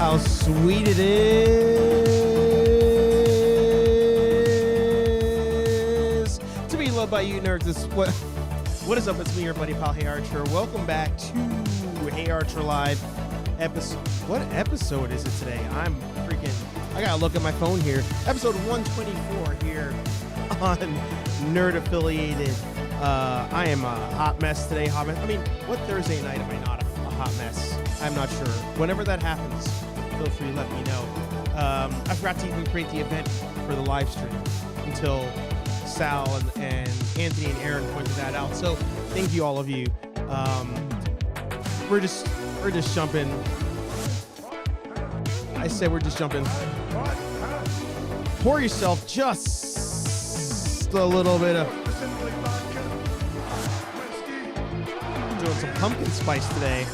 how sweet it is to be loved by you nerds. What is up? It's me, your buddy pal HeyArcher. Welcome back to HeyArcher Live episode. What episode is it today? I gotta look at my phone here. Episode 124 here on Nerd Affiliated. I am a hot mess today. I mean, what Thursday night am I not a hot mess? I'm not sure. Whenever that happens, feel free to let me know. I forgot to even create the event for the live stream until Sal and Anthony and Aaron pointed that out. So thank you, all of you. We're just jumping. I said we're just jumping. Pour yourself just a little bit of. Doing some pumpkin spice today.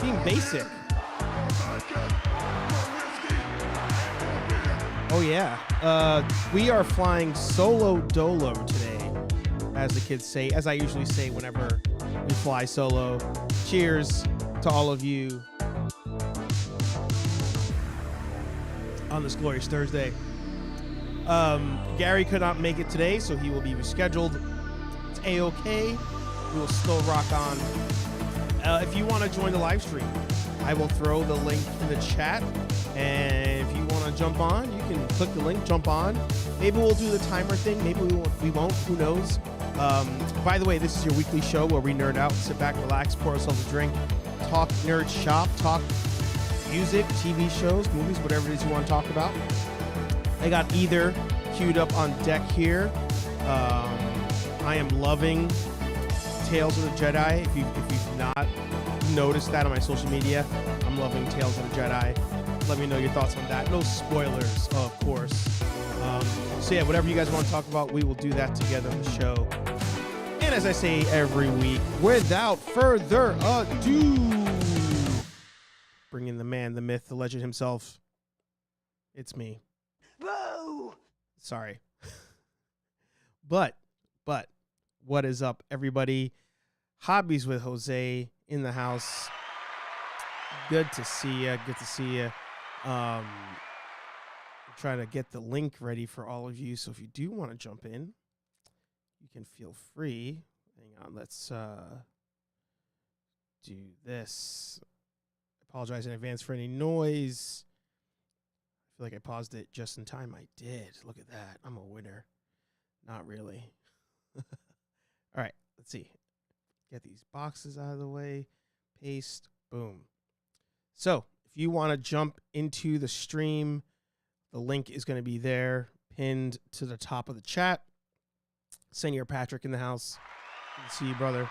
Being basic. Oh yeah. We are flying solo dolo today, as the kids say, as I usually say whenever we fly solo. Cheers to all of you on this glorious Thursday. Gary could not make it today, so he will be rescheduled. It's A-okay. We will still rock on. If you want to join the live stream, I will throw the link in the chat. And if you want to jump on, you can click the link, jump on. Maybe we'll do the timer thing. Maybe we won't. Who knows? By the way, this is your weekly show where we nerd out, sit back, relax, pour ourselves a drink, talk nerd shop, talk music, TV shows, movies, whatever it is you want to talk about. I got either queued up on deck here. I am loving Tales of the Jedi. If you've not noticed that on my social media, I'm loving Tales of the Jedi. Let me know your thoughts on that. No spoilers, of course. So yeah, whatever you guys want to talk about, we will do that together on the show. And as I say every week, without further ado, bring in the man, the myth, the legend himself. It's me. Boo! Sorry. But, what is up, everybody? Hobbies with Jose in the house. Good to see you. Good to see you. I'm trying to get the link ready for all of you. So if you do want to jump in, you can feel free. Hang on. Let's do this. I apologize in advance for any noise. I feel like I paused it just in time. I did. Look at that. I'm a winner. Not really. All right. Let's see. Get these boxes out of the way. Paste. Boom. So if you want to jump into the stream, the link is going to be there, pinned to the top of the chat. Senior Patrick in the house. Good to see you, brother.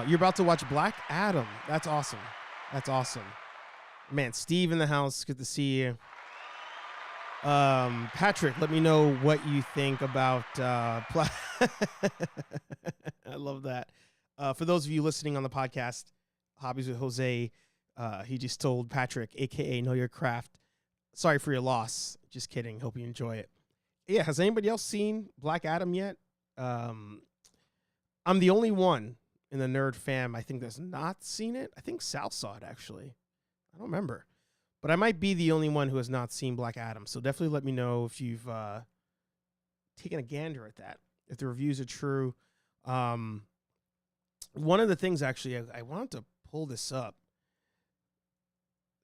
You're about to watch Black Adam. That's awesome. That's awesome. Man, Steve in the house. Good to see you. Patrick, let me know what you think about I love that. For those of you listening on the podcast, Hobbies with Jose, he just told Patrick, aka Know Your Craft, sorry for your loss. Just kidding. Hope you enjoy it. Yeah, has anybody else seen Black Adam yet? I'm the only one in the nerd fam, I think, that's not seen it. I think Sal saw it, actually. I don't remember. But I might be the only one who has not seen Black Adam. So definitely let me know if you've taken a gander at that, if the reviews are true. One of the things, actually, I wanted to pull this up.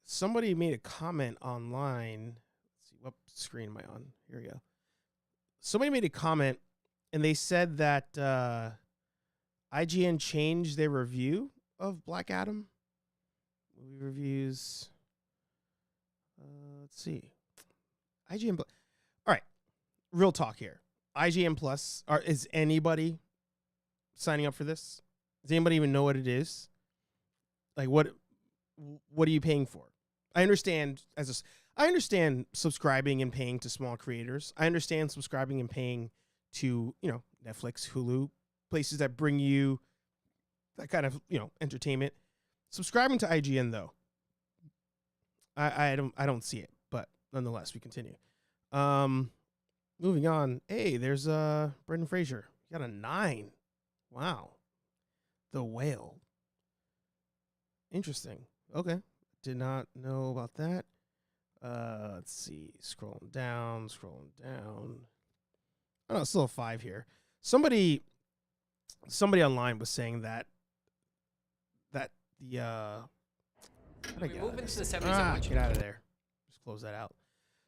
Somebody made a comment online. Let's see, what screen am I on? Here we go. Somebody made a comment, and they said that IGN changed their review of Black Adam. Movie reviews. Let's see. IGN. All right. Real talk here. IGN Plus. Is anybody signing up for this? Does anybody even know what it is? Like, what are you paying for? I understand subscribing and paying to small creators. I understand subscribing and paying to, Netflix, Hulu, places that bring you that kind of, entertainment. Subscribing to IGN, though, I don't see it, but nonetheless, we continue. Moving on. Hey, there's Brendan Fraser. You got a 9. Wow. The Whale. Interesting. Okay. Did not know about that. Let's see. Scrolling down. Oh, no, still a 5 here. Somebody online was saying that the we move into the 70s. Get out of there. Just close that out.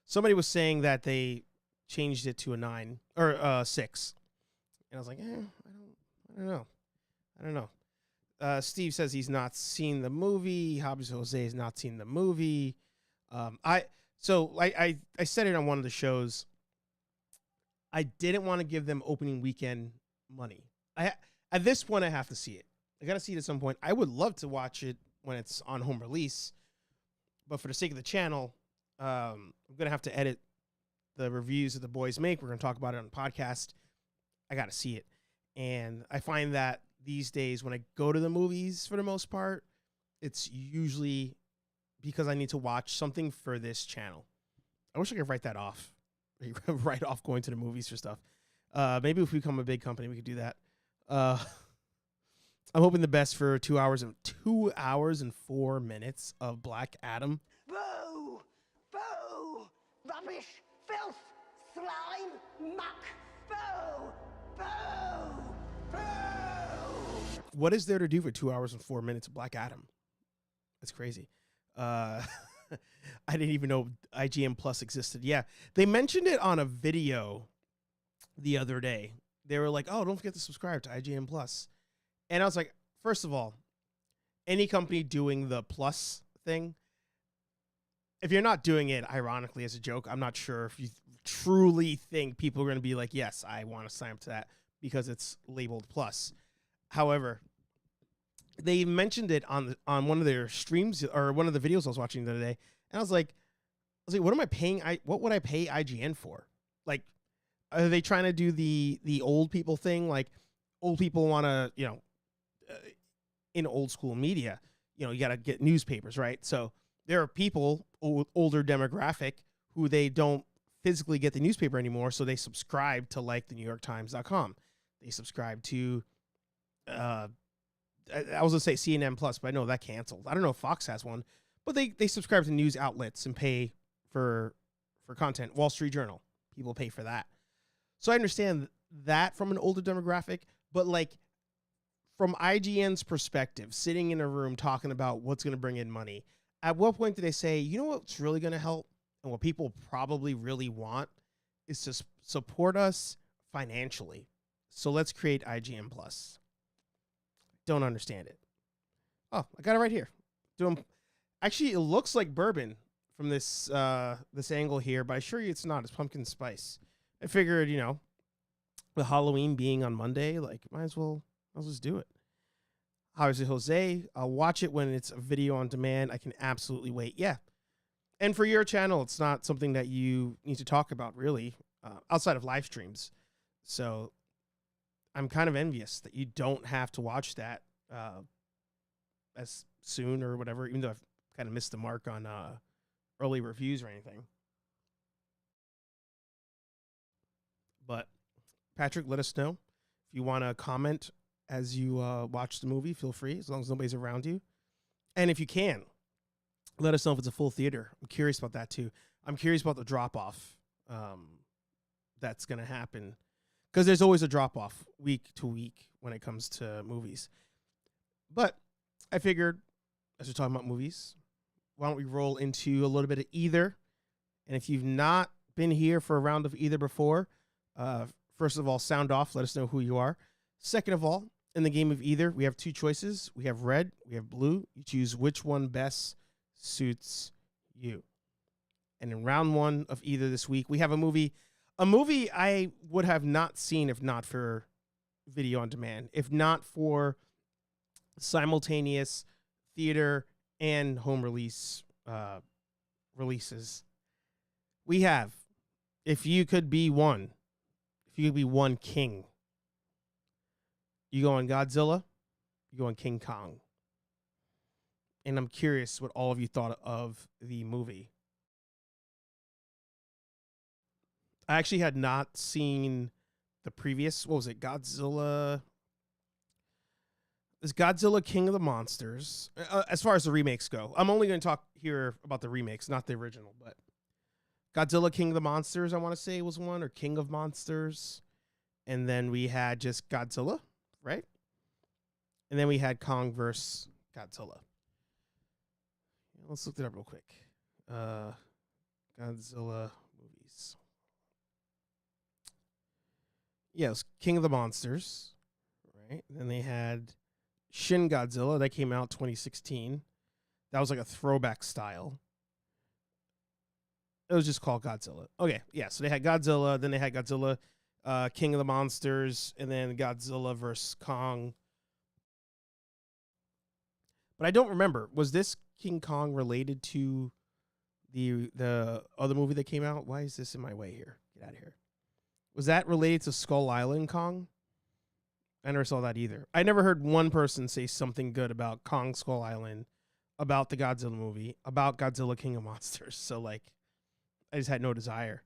Somebody was saying that they changed it to a 9 or 6, and I was like, I don't know. Steve says he's not seen the movie. Hobbs Jose has not seen the movie. I said it on one of the shows. I didn't want to give them opening weekend money. At this point, I have to see it. I got to see it at some point. I would love to watch it when it's on home release, but for the sake of the channel, I'm going to have to edit the reviews that the boys make. We're going to talk about it on the podcast. I got to see it. And I find that these days when I go to the movies, for the most part, it's usually because I need to watch something for this channel. I wish I could write that off. Write off going to the movies for stuff. Maybe if we become a big company, we could do that. I'm hoping the best for 2 hours and 4 minutes of Black Adam. Boo! Boo! Rubbish! Filth! Slime! Muck! Boo! Boo! Boo! What is there to do for 2 hours and 4 minutes of Black Adam? That's crazy. I didn't even know IGN Plus existed. Yeah, they mentioned it on a video the other day. They were like, oh, don't forget to subscribe to IGN Plus. And I was like, first of all, any company doing the plus thing, if you're not doing it ironically as a joke, I'm not sure if you truly think people are going to be like, yes, I want to sign up to that because it's labeled plus. However, they mentioned it on one of their streams or one of the videos I was watching the other day, and I was like, what am I paying? What would I pay IGN for? Like, are they trying to do the old people thing? Like, old people want to, in old school media, you got to get newspapers, right? So there are people, older demographic, who they don't physically get the newspaper anymore, so they subscribe to like the NewYorkTimes.com. They subscribe to, I was gonna say CNN Plus, but I know that canceled. I don't know if Fox has one, but they subscribe to news outlets and pay for content. Wall Street Journal, people pay for that. So I understand that from an older demographic, but like from IGN's perspective, sitting in a room talking about what's going to bring in money, at what point do they say, you know what's really going to help and what people probably really want is to support us financially. So let's create IGN Plus. Don't understand it. Oh, I got it right here. Actually, it looks like bourbon from this this angle here, but I assure you it's not. It's pumpkin spice. I figured, with Halloween being on Monday, like might as well just do it. Obviously, Jose, I'll watch it when it's a video on demand. I can absolutely wait. Yeah. And for your channel, it's not something that you need to talk about really outside of live streams. So I'm kind of envious that you don't have to watch that as soon or whatever, even though I've kind of missed the mark on early reviews or anything. But Patrick, let us know if you want to comment as you watch the movie. Feel free, as long as nobody's around you. And if you can, let us know if it's a full theater. I'm curious about that too. I'm curious about the drop-off that's going to happen, because there's always a drop-off week to week when it comes to movies. But I figured, as we're talking about movies, why don't we roll into a little bit of either? And if you've not been here for a round of either before, first of all, sound off. Let us know who you are. Second of all, in the game of either, we have two choices. We have red, we have blue. You choose which one best suits you. And in round one of either this week, we have a movie I would have not seen if not for video on demand, if not for simultaneous theater and home releases. We have If You Could Be One King. You go on Godzilla, you go on King Kong. And I'm curious what all of you thought of the movie. I actually had not seen the previous, what was it, Godzilla? is Godzilla King of the Monsters. As far as the remakes go, I'm only going to talk here about the remakes, not the original. But Godzilla King of the Monsters, I want to say was one, or King of Monsters. And then we had just Godzilla, right? And then we had Kong versus Godzilla. Let's look it up real quick. Godzilla movies. Yes, King of the Monsters, right? Then they had Shin Godzilla that came out 2016. That was like a throwback style. It was just called Godzilla. Okay, yeah. So they had Godzilla, then they had Godzilla, King of the Monsters, and then Godzilla versus Kong. But I don't remember. Was this King Kong related to the other movie that came out? Why is this in my way here? Get out of here. Was that related to Skull Island Kong? I never saw that either. I never heard one person say something good about Kong Skull Island, about the Godzilla movie, about Godzilla King of Monsters. So, like, I just had no desire.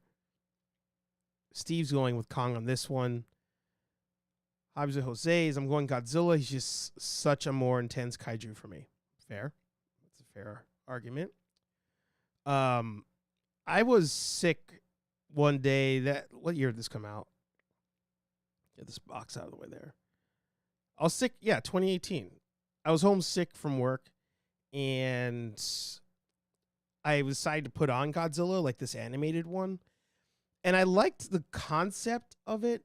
Steve's going with Kong on this one. Hobbs and Jose's, I'm going Godzilla. He's just such a more intense kaiju for me. Fair. That's a fair argument. I was sick one day what year did this come out? Get this box out of the way there. I was sick, 2018. I was homesick from work, and I decided to put on Godzilla, like this animated one. And I liked the concept of it.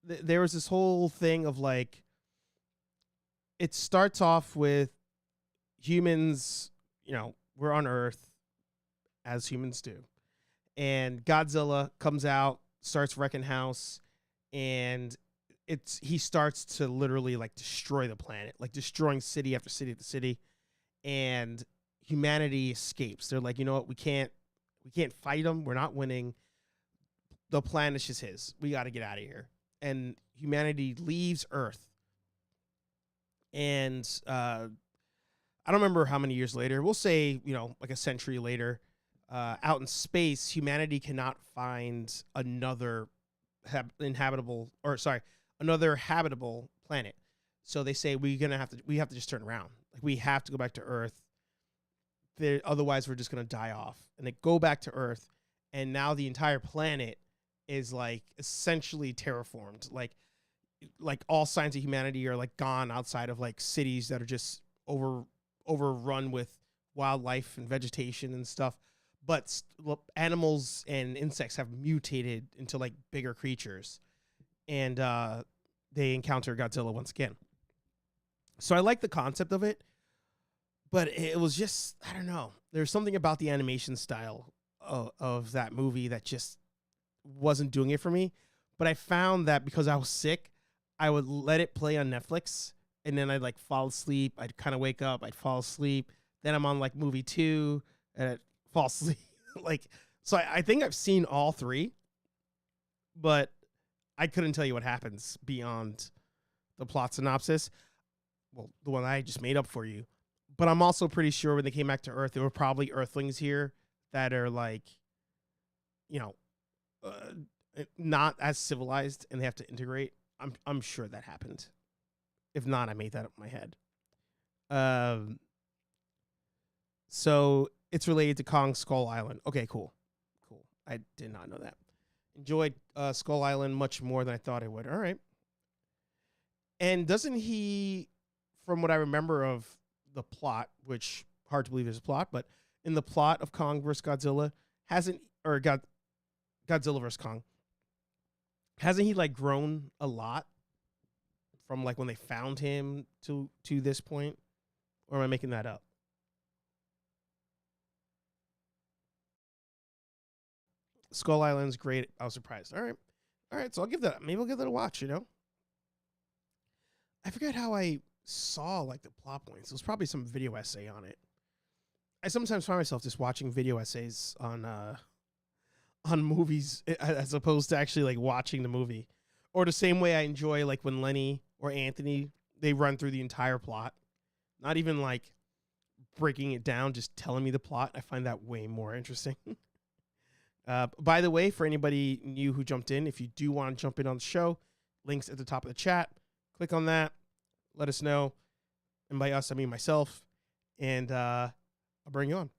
There was this whole thing of like, it starts off with humans, we're on Earth, as humans do. And Godzilla comes out, starts wrecking house, and he starts to literally like destroy the planet, like destroying city after city after city. And humanity escapes. They're like, you know what, we can't fight him. We're not winning. The planet's just his. We got to get out of here. And humanity leaves Earth. And I don't remember how many years later. We'll say, like a century later, out in space, humanity cannot find another habitable planet. So they say we have to just turn around. Like, we have to go back to Earth. Otherwise, we're just going to die off. And they go back to Earth, and now the entire planet is like essentially terraformed. Like all signs of humanity are like gone outside of like cities that are just overrun with wildlife and vegetation and stuff. But animals and insects have mutated into like bigger creatures, and they encounter Godzilla once again. So I like the concept of it, but it was just, I don't know. There's something about the animation style of that movie that just wasn't doing it for me. But I found that because I was sick, I would let it play on Netflix, and then I'd like fall asleep. I'd kind of wake up, I'd fall asleep. Then I'm on like movie 2, and I'd fall asleep. So I think I've seen all 3, but I couldn't tell you what happens beyond the plot synopsis. Well, the one I just made up for you. But I'm also pretty sure when they came back to Earth, there were probably Earthlings here that are like, not as civilized, and they have to integrate. I'm sure that happened. If not, I made that up in my head. So it's related to Kong Skull Island. Okay, cool. I did not know that. Enjoyed Skull Island much more than I thought I would. All right. And doesn't he, from what I remember of the plot, which hard to believe there's a plot, but in the plot of Kong vs. Godzilla, Godzilla vs. Kong, hasn't he like grown a lot from like when they found him to this point? Or am I making that up? Skull Island's great. I was surprised. All right. So I'll give that a watch, I forget how I saw like the plot points. It was probably some video essay on it. I sometimes find myself just watching video essays on movies as opposed to actually like watching the movie. Or the same way I enjoy like when Lenny or Anthony, they run through the entire plot. Not even like breaking it down, just telling me the plot. I find that way more interesting. By the way, for anybody new who jumped in, if you do want to jump in on the show, links at the top of the chat. Click on that. Let us know. and by us I mean myself, and I'll bring you on.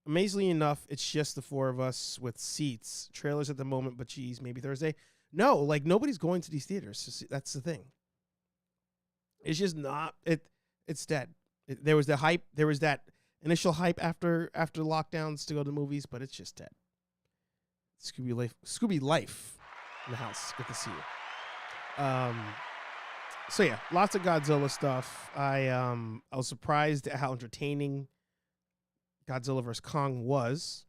Amazingly enough, it's just the four of us with seats. Trailers at the moment, but geez, maybe Thursday. No, like nobody's going to these theaters. That's the thing. It's just not it. It's dead. There was the hype. There was that initial hype after lockdowns to go to the movies, but it's just dead. Scooby Life in the house. Good to see you. So yeah, lots of Godzilla stuff. I was surprised at how entertaining Godzilla vs. Kong was,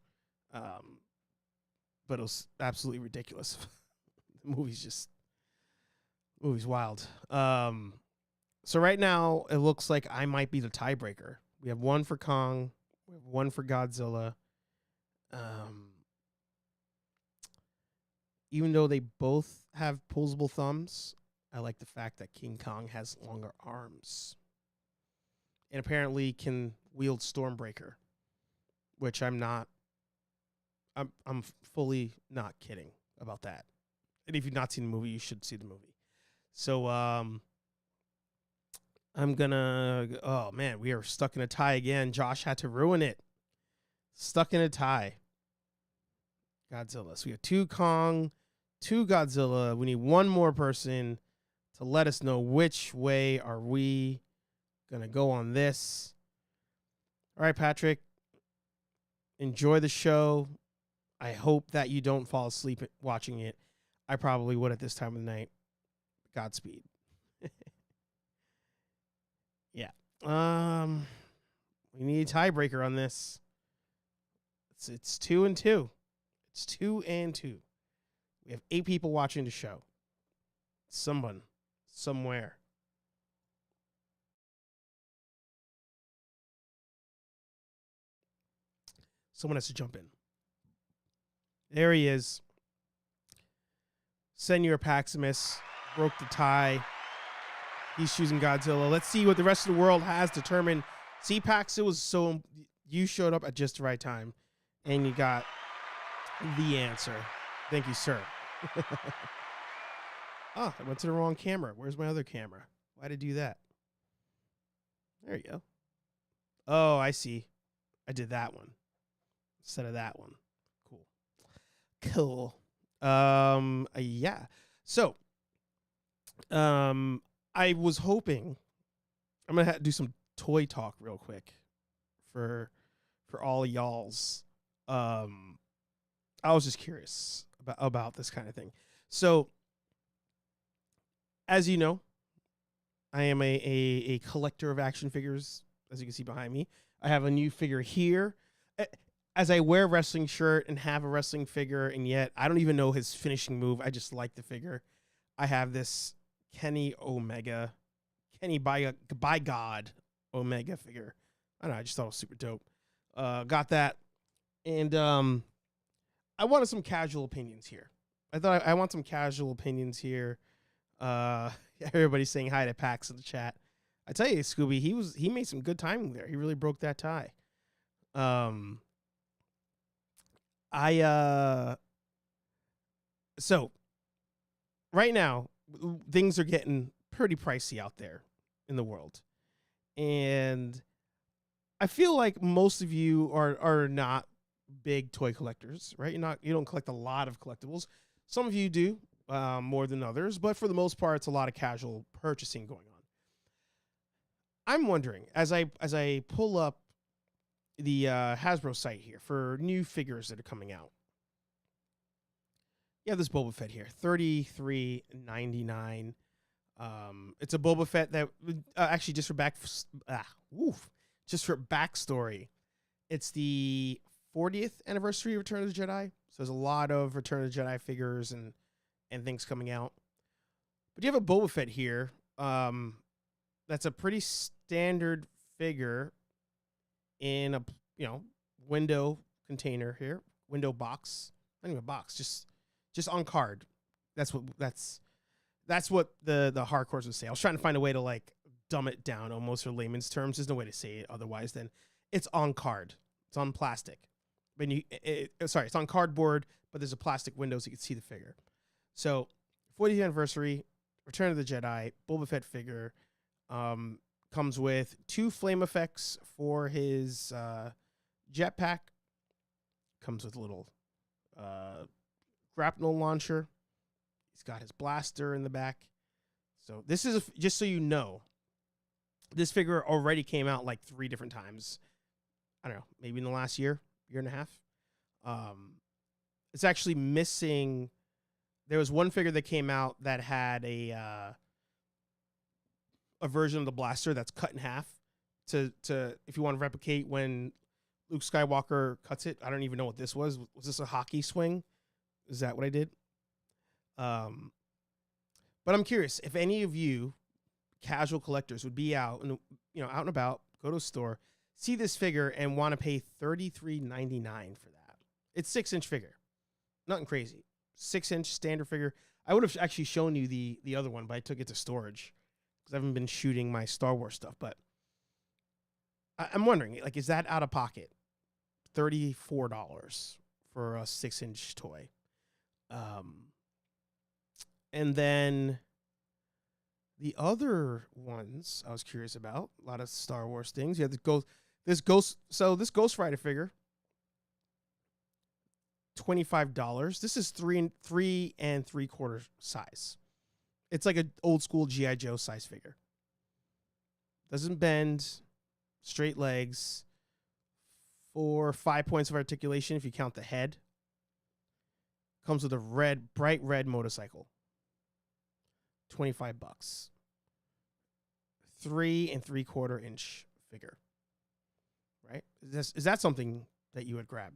but it was absolutely ridiculous. The movie's wild. So right now it looks like I might be the tiebreaker. We have one for Kong, we have one for Godzilla. Even though they both have posable thumbs, I like the fact that King Kong has longer arms and apparently can wield Stormbreaker, which I'm fully not kidding about that. And if you've not seen the movie, you should see the movie. So I'm gonna. Oh man, we are stuck in a tie again. Josh had to ruin it. Stuck in a tie. Godzilla. So we have 2 Kong, 2 Godzilla. We need one more person to let us know which way are we gonna go on this. All right, Patrick. Enjoy the show. I hope that you don't fall asleep watching it. I probably would at this time of the night. Godspeed. Yeah. We need a tiebreaker on this. It's 2 and 2. It's 2 and 2. We have 8 people watching the show. Someone, somewhere. Someone has to jump in. There he is. Senor Paximus broke the tie. He's choosing Godzilla. Let's see what the rest of the world has determined. See, Pax, you showed up at just the right time, and you got the answer. Thank you, sir. I went to the wrong camera. Where's my other camera? Why'd I do that? There you go. Oh, I see. I did that one instead of that one. Cool. Yeah. So, I was hoping I'm gonna do some toy talk real quick for all y'all's. I was just curious about this kind of thing. So, as you know, I am a collector of action figures. As you can see behind me, I have a new figure here. As I wear a wrestling shirt and have a wrestling figure, and yet I don't even know his finishing move. I just like the figure. I have this Kenny by God Omega figure. I don't know. I just thought it was super dope. Got that. And I wanted some casual opinions here. I want some casual opinions here. Everybody's saying hi to Pax in the chat. I tell you, Scooby, he made some good timing there. He really broke that tie. So right now things are getting pretty pricey out there in the world. And I feel like most of you are not big toy collectors, right? You don't collect a lot of collectibles. Some of you do, more than others, but for the most part, it's a lot of casual purchasing going on. I'm wondering, as I pull up the Hasbro site here for new figures that are coming out. You have this Boba Fett here, $33.99. It's a Boba Fett that actually just for backstory. It's the 40th anniversary of Return of the Jedi, so there's a lot of Return of the Jedi figures and things coming out. But you have a Boba Fett here. That's a pretty standard figure in a window container here, window box, not even a box, just on card. That's what the hardcores would say. I was trying to find a way to like dumb it down almost for layman's terms. There's no way to say it otherwise than it's on card. It's on plastic. It's on cardboard, but there's a plastic window so you can see the figure. So 40th anniversary, Return of the Jedi Boba Fett figure. Comes with 2 flame effects for his jetpack. Comes with a little grapnel launcher. He's got his blaster in the back. So this is, just so you know, this figure already came out like 3 different times. I don't know, maybe in the last year and a half. It's actually missing. There was one figure that came out that had a version of the blaster that's cut in half to if you want to replicate when Luke Skywalker cuts it. I don't even know what this was. Was this a hockey swing? Is that what I did? But I'm curious if any of you casual collectors would be out and out and about, go to a store, see this figure and want to pay $33.99 for that. It's 6-inch figure, nothing crazy. 6-inch standard figure. I would have actually shown you the other one, but I took it to storage because I haven't been shooting my Star Wars stuff. But I'm wondering, like, is that out of pocket? $34 for a 6-inch toy. And then the other ones I was curious about, a lot of Star Wars things. You have this Ghost Rider figure, $25. This is 3 3/4 size. It's like an old school G.I. Joe size figure. Doesn't bend, straight legs, 4 or 5 points of articulation if you count the head. Comes with a bright red motorcycle. $25. 3 3/4 inch figure. Right? Is that something that you would grab?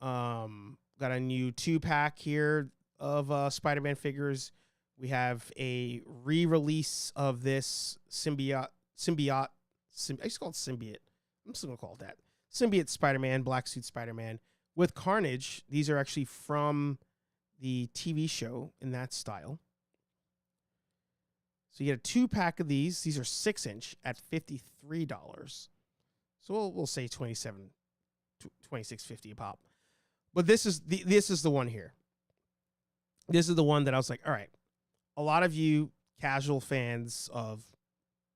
Got a new 2-pack here of Spider-Man figures. We have a re-release of this symbiote. I used to call it symbiote. I'm still gonna call it that. Symbiote Spider-Man, black suit Spider-Man with Carnage. These are actually from the TV show in that style. So you get a 2-pack of these. These are 6-inch at $53. So we'll say $26.50 a pop. But this is the one here. This is the one that I was like, all right. A lot of you casual fans of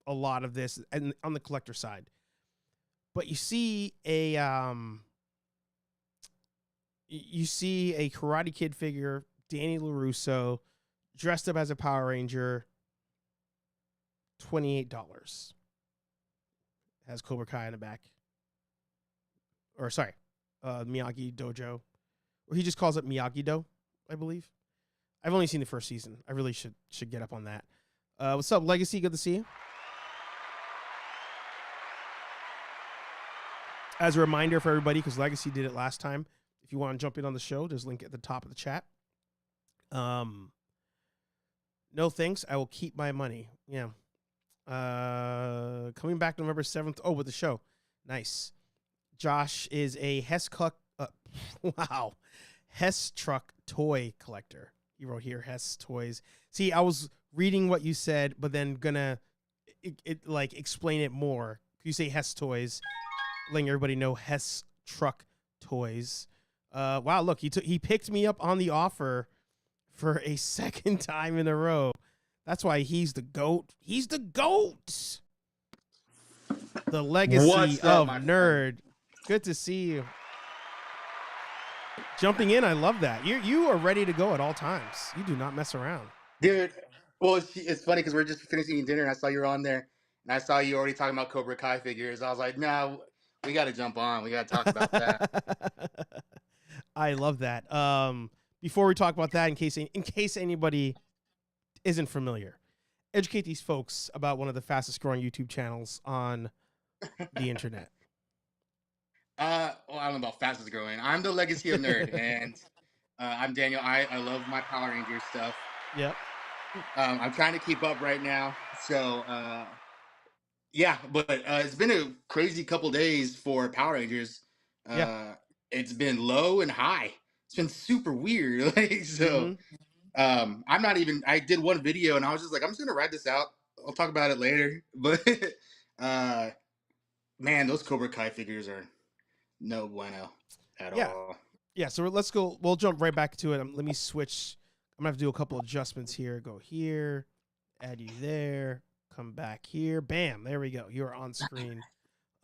a lot of this and on the collector side. But you see a Karate Kid figure, Danny LaRusso, dressed up as a Power Ranger, $28. Has Cobra Kai in the back. Or sorry, Miyagi Dojo. Or he just calls it Miyagi-Do, I believe. I've only seen the first season. I really should get up on that. What's up, Legacy? Good to see you. As a reminder for everybody, because Legacy did it last time, if you want to jump in on the show, there's a link at the top of the chat. No thanks. I will keep my money. Yeah. Coming back November 7th. Oh, with the show. Nice. Josh is a Hess truck toy collector. He wrote here, Hess Toys. See, I was reading what you said, but then gonna explain it more. You say Hess Toys, letting everybody know Hess Truck Toys. Wow, look, he picked me up on the offer for a second time in a row. That's why he's the GOAT. He's the GOAT. The Legacy of Nerd. Good to see you. Jumping in, I love that. You are ready to go at all times. You do not mess around. Dude, well, it's funny because we're just finishing dinner and I saw you were on there and I saw you already talking about Cobra Kai figures. I was like, no, we got to jump on. We got to talk about that. I love that. Before we talk about that, in case anybody isn't familiar, educate these folks about one of the fastest growing YouTube channels on the internet. Well, I don't know about fastest growing. I'm the Legacy of Nerd, and I'm Daniel. I love my Power Rangers stuff. Yep. I'm trying to keep up right now. So, yeah, but it's been a crazy couple days for Power Rangers. Yeah. It's been low and high. It's been super weird. I'm not even, I did one video and I was just like, I'm just going to write this out. I'll talk about it later. But, man, those Cobra Kai figures are no bueno at all. Yeah, so let's go. We'll jump right back to it. Let me switch. I'm gonna have to do a couple adjustments here. Go here, add you there, come back here. Bam, there we go. You're on screen.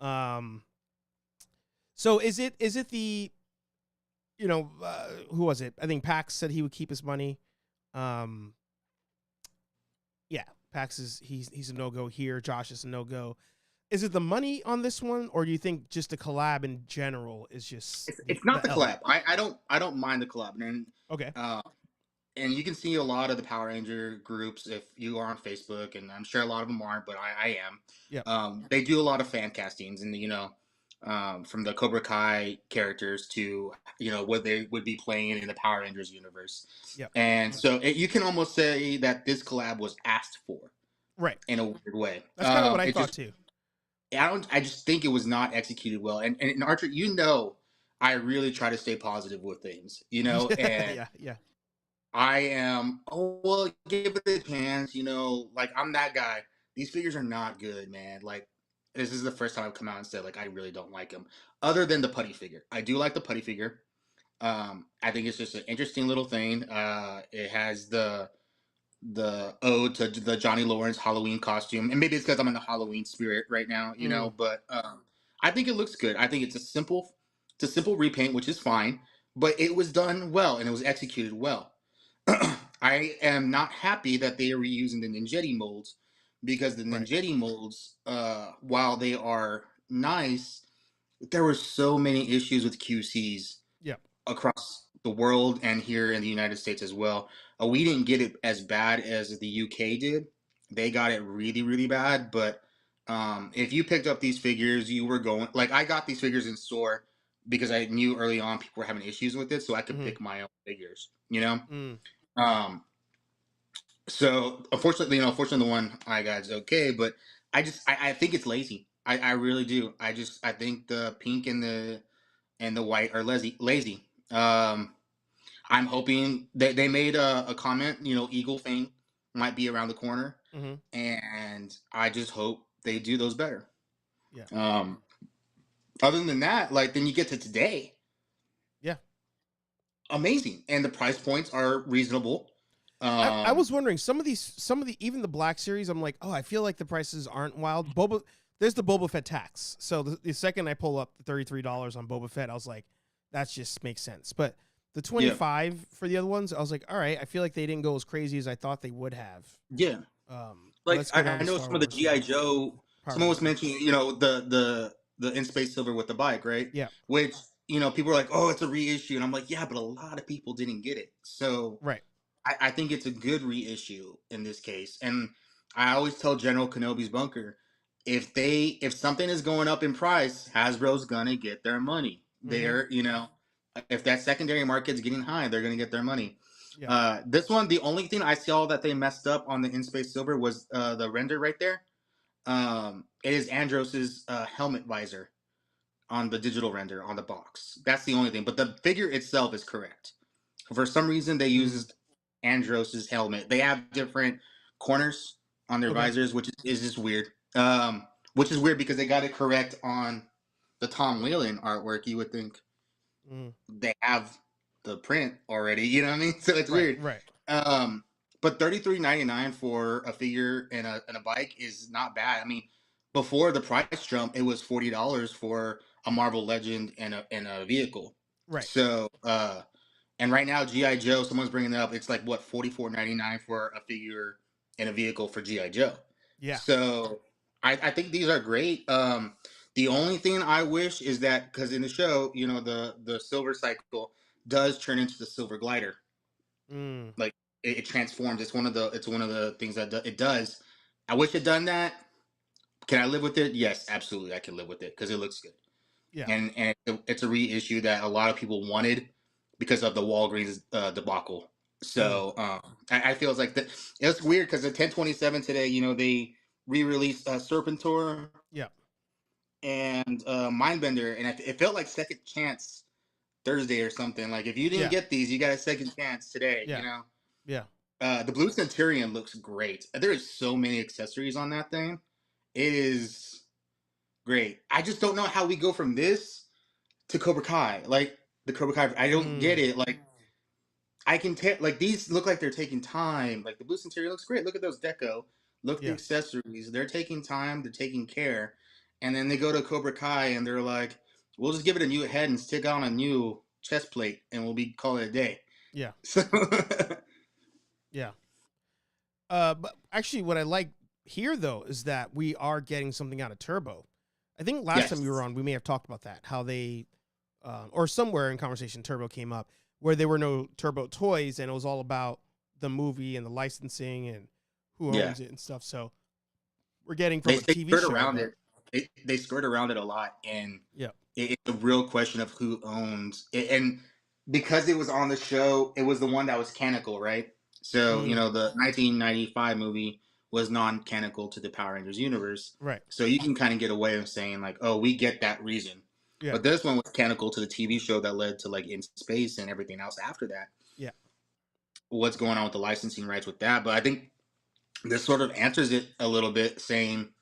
So is it the, who was it? I think Pax said he would keep his money. Yeah, Pax he's a no-go here. Josh is a no-go. Is it the money on this one, or do you think just the collab in general is just? It's not the collab. I don't mind the collab, and okay. And you can see a lot of the Power Ranger groups if you are on Facebook, and I'm sure a lot of them aren't, but I am. Yeah. They do a lot of fan castings, and from the Cobra Kai characters to what they would be playing in the Power Rangers universe. Yeah. And so you can almost say that this collab was asked for, right? In a weird way. That's kind of what I thought too. I just think it was not executed well. And in Archer, I really try to stay positive with things, and yeah. I am, well, give it a chance, like I'm that guy. These figures are not good, man. Like, this is the first time I've come out and said, like, I really don't like them. Other than the putty figure. I do like the putty figure. I think it's just an interesting little thing. It has the ode to the Johnny Lawrence Halloween costume, and maybe it's because I'm in the Halloween spirit right now, but I think it looks good. I think it's a simple repaint, which is fine, but it was done well and it was executed well. I am not happy that they are reusing the Ninjetti molds, because the Ninjetti molds, while they are nice, there were so many issues with QCs across the world and here in the United States as well. We didn't get it as bad as the UK did. They got it really, really bad. But if you picked up these figures, you were going, like, I got these figures in store because I knew early on people were having issues with it, so I could pick my own figures, So unfortunately, the one I got is okay, but I think it's lazy. I really do. I think the pink and the white are lazy. I'm hoping that they made a comment, Eagle Fang might be around the corner, and I just hope they do those better. Yeah. Other than that, then you get to today. Yeah. Amazing, and the price points are reasonable. I was wondering some of the even the Black Series. I'm like, oh, I feel like the prices aren't wild. There's the Boba Fett tax. So the second I pull up the $33 on Boba Fett, I was like, that just makes sense. But the 25 for the other ones, I was like, all right, I feel like they didn't go as crazy as I thought they would have. Yeah. I know some of the G.I. Joe. Someone was mentioning, the In Space Silver with the bike, right? Yeah. Which people were like, oh, it's a reissue, and I'm like, yeah, but a lot of people didn't get it. So right. I think it's a good reissue in this case. And I always tell General Kenobi's bunker, if something is going up in price, Hasbro's gonna get their money. They're, if that secondary market's getting high, they're gonna get their money. Yeah. This one, the only thing I saw that they messed up on the In Space Silver was the render right there. It is Andros's helmet visor on the digital render on the box. That's the only thing. But the figure itself is correct. For some reason, they used Andros's helmet. They have different corners on their visors, which is just weird. Which is weird because they got it correct on the Tom Whalen artwork. You would think they have the print already. You know what I mean? So it's weird. Right. But $33.99 for a figure and a bike is not bad. I mean, before the price jump, it was $40 for a Marvel Legend and a vehicle. Right. So, and right now, G.I. Joe, someone's bringing it up. It's like, what, $44.99 for a figure and a vehicle for G.I. Joe. Yeah. So I think these are great. The only thing I wish is that, because in the show, the Silver Cycle does turn into the Silver Glider. Like it transforms. It's one of the things that it does. I wish it done that. Can I live with it? Yes, absolutely. I can live with it because it looks good. Yeah. And it's a reissue that a lot of people wanted because of the Walgreens debacle. So I feel it's like it's weird because the 10/27 today, they re-released Serpentor. Yeah. And Mindbender, and it felt like Second Chance Thursday or something. Like if you didn't get these, you got a second chance today. Yeah. Yeah. The Blue Centurion looks great. There is so many accessories on that thing. It is great. I just don't know how we go from this to Cobra Kai. Like the Cobra Kai, I don't get it. Like I can tell, like, these look like they're taking time. Like, the blue interior looks great. Look at those deco. Look at the Yeah. accessories. They're taking time. They're taking care. And then they go to Cobra Kai and they're like, we'll just give it a new head and stick on a new chest plate and we'll be call it a day. Yeah. So Yeah. But actually, what I like here though is that we are getting something out of Turbo. I think last time yes. you were on, we may have talked about that. How they, or somewhere in conversation, Turbo came up where there were no Turbo toys, and it was all about the movie and the licensing and who Yeah. owns it and stuff. So we're getting from They a TV skirt show. around But, it. They skirt around it a lot, and yeah. it's a real question of who owns it. And because it was on the show, it was the one that was canonical, right? So Mm, the 1995 movie was non-canonical to the Power Rangers universe. right. So you can kind of get away with saying like, oh, we get that reason. Yeah. But this one was canonical to the TV show that led to like In Space and everything else after that. Yeah. What's going on with the licensing rights with that? But I think this sort of answers it a little bit, saying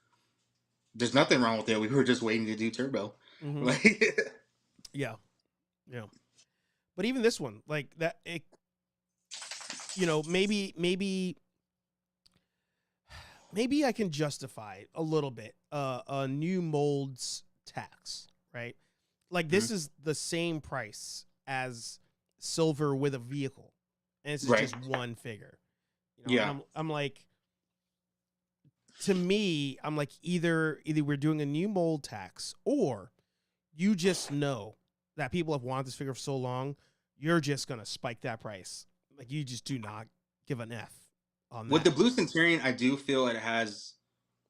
there's nothing wrong with it. We were just waiting to do Turbo. Mm-hmm. Like, Yeah. Yeah. But even this one, like that, it, maybe I can justify a little bit a new molds tax, right? Like this is the same price as silver with a vehicle, and this is Right. just one figure. Yeah. I'm like, to me, I'm like either we're doing a new mold tax, or you just know that people have wanted this figure for so long, you're just gonna spike that price. Like you just do not give an F on that. With the Blue Centurion, I do feel it has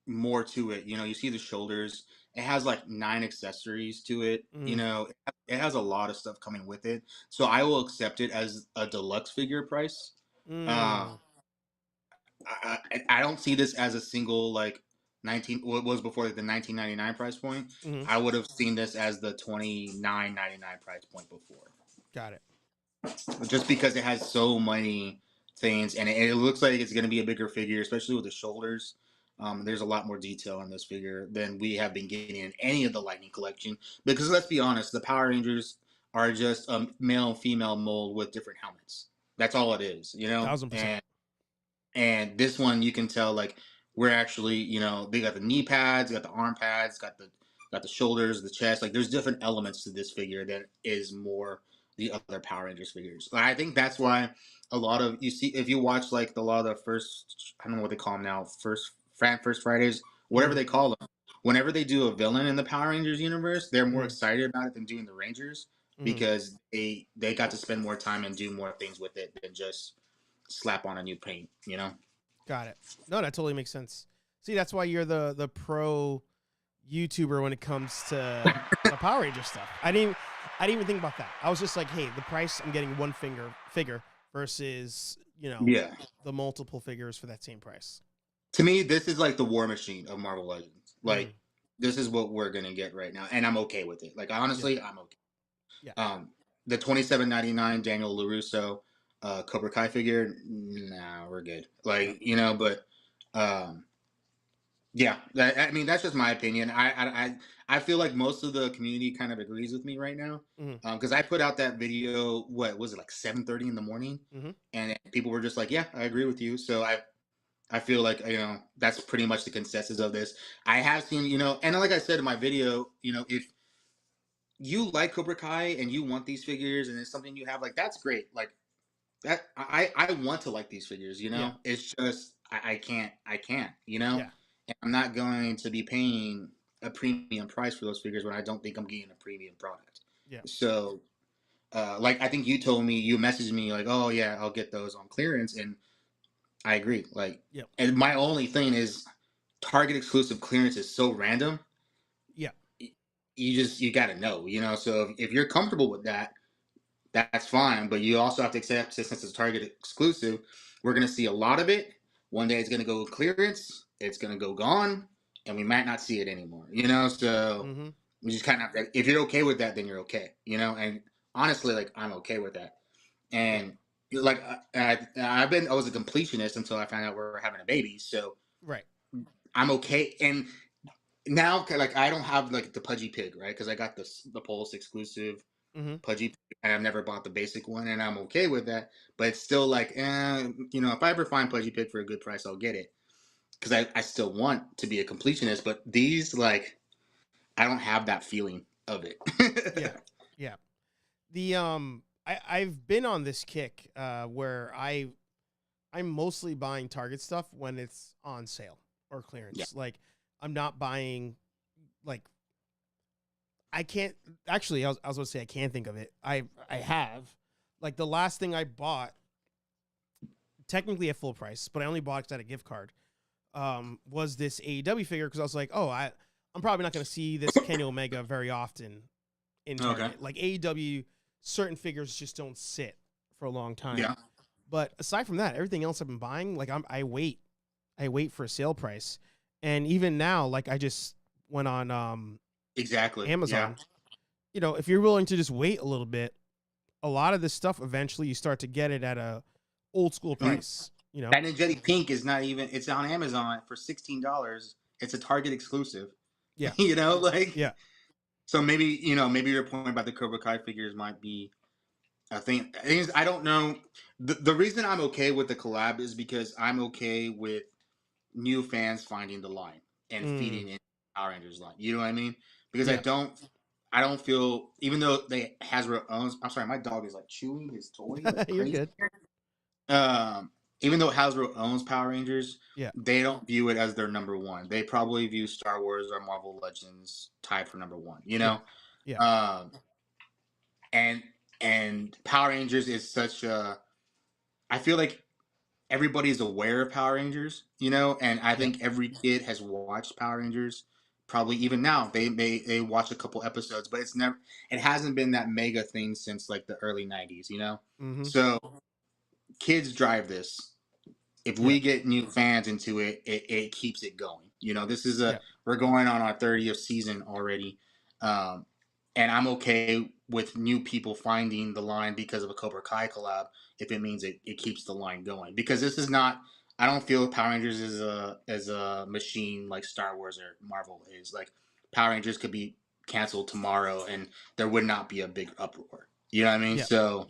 more to it. You see the shoulders. It has like 9 accessories to it. Mhm. It has a lot of stuff coming with it. So I will accept it as a deluxe figure price. Uh, Mm. I don't see this as a single like what was before like the 1999 price point. Mhm. I would have seen this as the 29.99 price point before. Got it. Just because it has so many things, and it looks like it's going to be a bigger figure, especially with the shoulders. There's a lot more detail on this figure than we have been getting in any of the Lightning collection. Because let's be honest, the Power Rangers are just a male and female mold with different helmets. That's all it is, 1000%. And this one you can tell like we're actually, they got the knee pads, got the arm pads, got the shoulders, the chest. Like there's different elements to this figure that is more the other Power Rangers figures. Like, I think that's why a lot of you see if you watch like a lot of the first, I don't know what they call them now, first Fridays, whatever Mhm. they call them. Whenever they do a villain in the Power Rangers universe, they're more Mhm. excited about it than doing the Rangers Mhm. because they got to spend more time and do more things with it than just slap on a new paint. Got it. No, that totally makes sense. See, that's why you're the pro YouTuber when it comes to the Power Ranger stuff. I didn't even think about that. I was just like, hey, the price, I'm getting one figure versus Yeah. the multiple figures for that same price. To me, this is like the war machine of Marvel Legends. Mm. Like, this is what we're gonna get right now, and I'm okay with it. Like, honestly, I'm okay. Yeah. The $27.99 Daniel LaRusso Cobra Kai figure, nah, we're good. Yeah. Like, but yeah, I mean that's just my opinion. I feel like most of the community kind of agrees with me right now Mhm. because I put out that video. What was it, like 7:30 in the morning? Mhm. And people were just like, "Yeah, I agree with you." So I feel like that's pretty much the consensus of this. I have seen and like I said in my video, if you like Cobra Kai and you want these figures and it's something you have, like that's great. Like that, I want to like these figures. Yeah. It's just I can't. Yeah. And I'm not going to be paying a premium price for those figures when I don't think I'm getting a premium product. Yeah. So, like I think you messaged me like, oh yeah, I'll get those on clearance, and I agree. Like, Yep. and my only thing is Target exclusive clearance is so random. Yeah. You got to know, So if you're comfortable with that, that's fine. But you also have to accept since it's Target exclusive, we're gonna see a lot of it. One day it's gonna go clearance, it's gonna go gone, and we might not see it anymore. So Mhm. we just kind of have to. If you're okay with that, then you're okay. And honestly, like I'm okay with that. Yeah. And like I was a completionist until I found out we were having a baby. So Right. I'm okay. And now, like I don't have like the pudgy pig, right? Because I got the Pulse exclusive. Pudgy, and I've never bought the basic one, and I'm okay with that. But it's still like, if I ever find Pudgy Pig for a good price, I'll get it because I still want to be a completionist. But these, like, I don't have that feeling of it. Yeah, yeah. The I've been on this kick where I'm mostly buying Target stuff when it's on sale or clearance. Yeah. Like I'm not buying like I can't actually. I was going to say I can't think of it. I have like the last thing I bought, technically at full price, but I only bought it 'cause I had a gift card. Was this AEW figure because I was like, oh, I'm probably not going to see this Kenny Omega very often in Target. Okay. Like AEW, certain figures just don't sit for a long time. Yeah. But aside from that, everything else I've been buying, like I wait for a sale price, and even now, like I just went on Exactly. Amazon. Yeah. You know, if you're willing to just wait a little bit, a lot of this stuff eventually you start to get it at a old school price. You know, That Energetic Pink is not even. It's on Amazon for $16. It's a Target exclusive. Yeah. Like. Yeah. So maybe your point about the Cobra Kai figures might be a thing. The thing is, I don't know. The reason I'm okay with the collab is because I'm okay with new fans finding the line and feeding in Power Rangers line. You know what I mean? Because Yeah. I don't feel, even though Hasbro owns. I'm sorry, my dog is like chewing his toy. Like You're crazy. good. Even though Hasbro owns Power Rangers, Yeah. they don't view it as their number one. They probably view Star Wars or Marvel Legends tied for number one. You know. Yeah. And Power Rangers is such a. I feel like everybody's aware of Power Rangers, and I think every kid has watched Power Rangers. Probably even now they watch a couple episodes, but it hasn't been that mega thing since like the early 90s, So kids drive this. If we get new fans into it, it keeps it going. This is we're going on our 30th season already. And I'm okay with new people finding the line because of a Cobra Kai collab if it means it keeps the line going. Because this is not, I don't feel Power Rangers is a machine like Star Wars or Marvel is. Like Power Rangers could be canceled tomorrow and there would not be a big uproar. You know what I mean? Yeah. So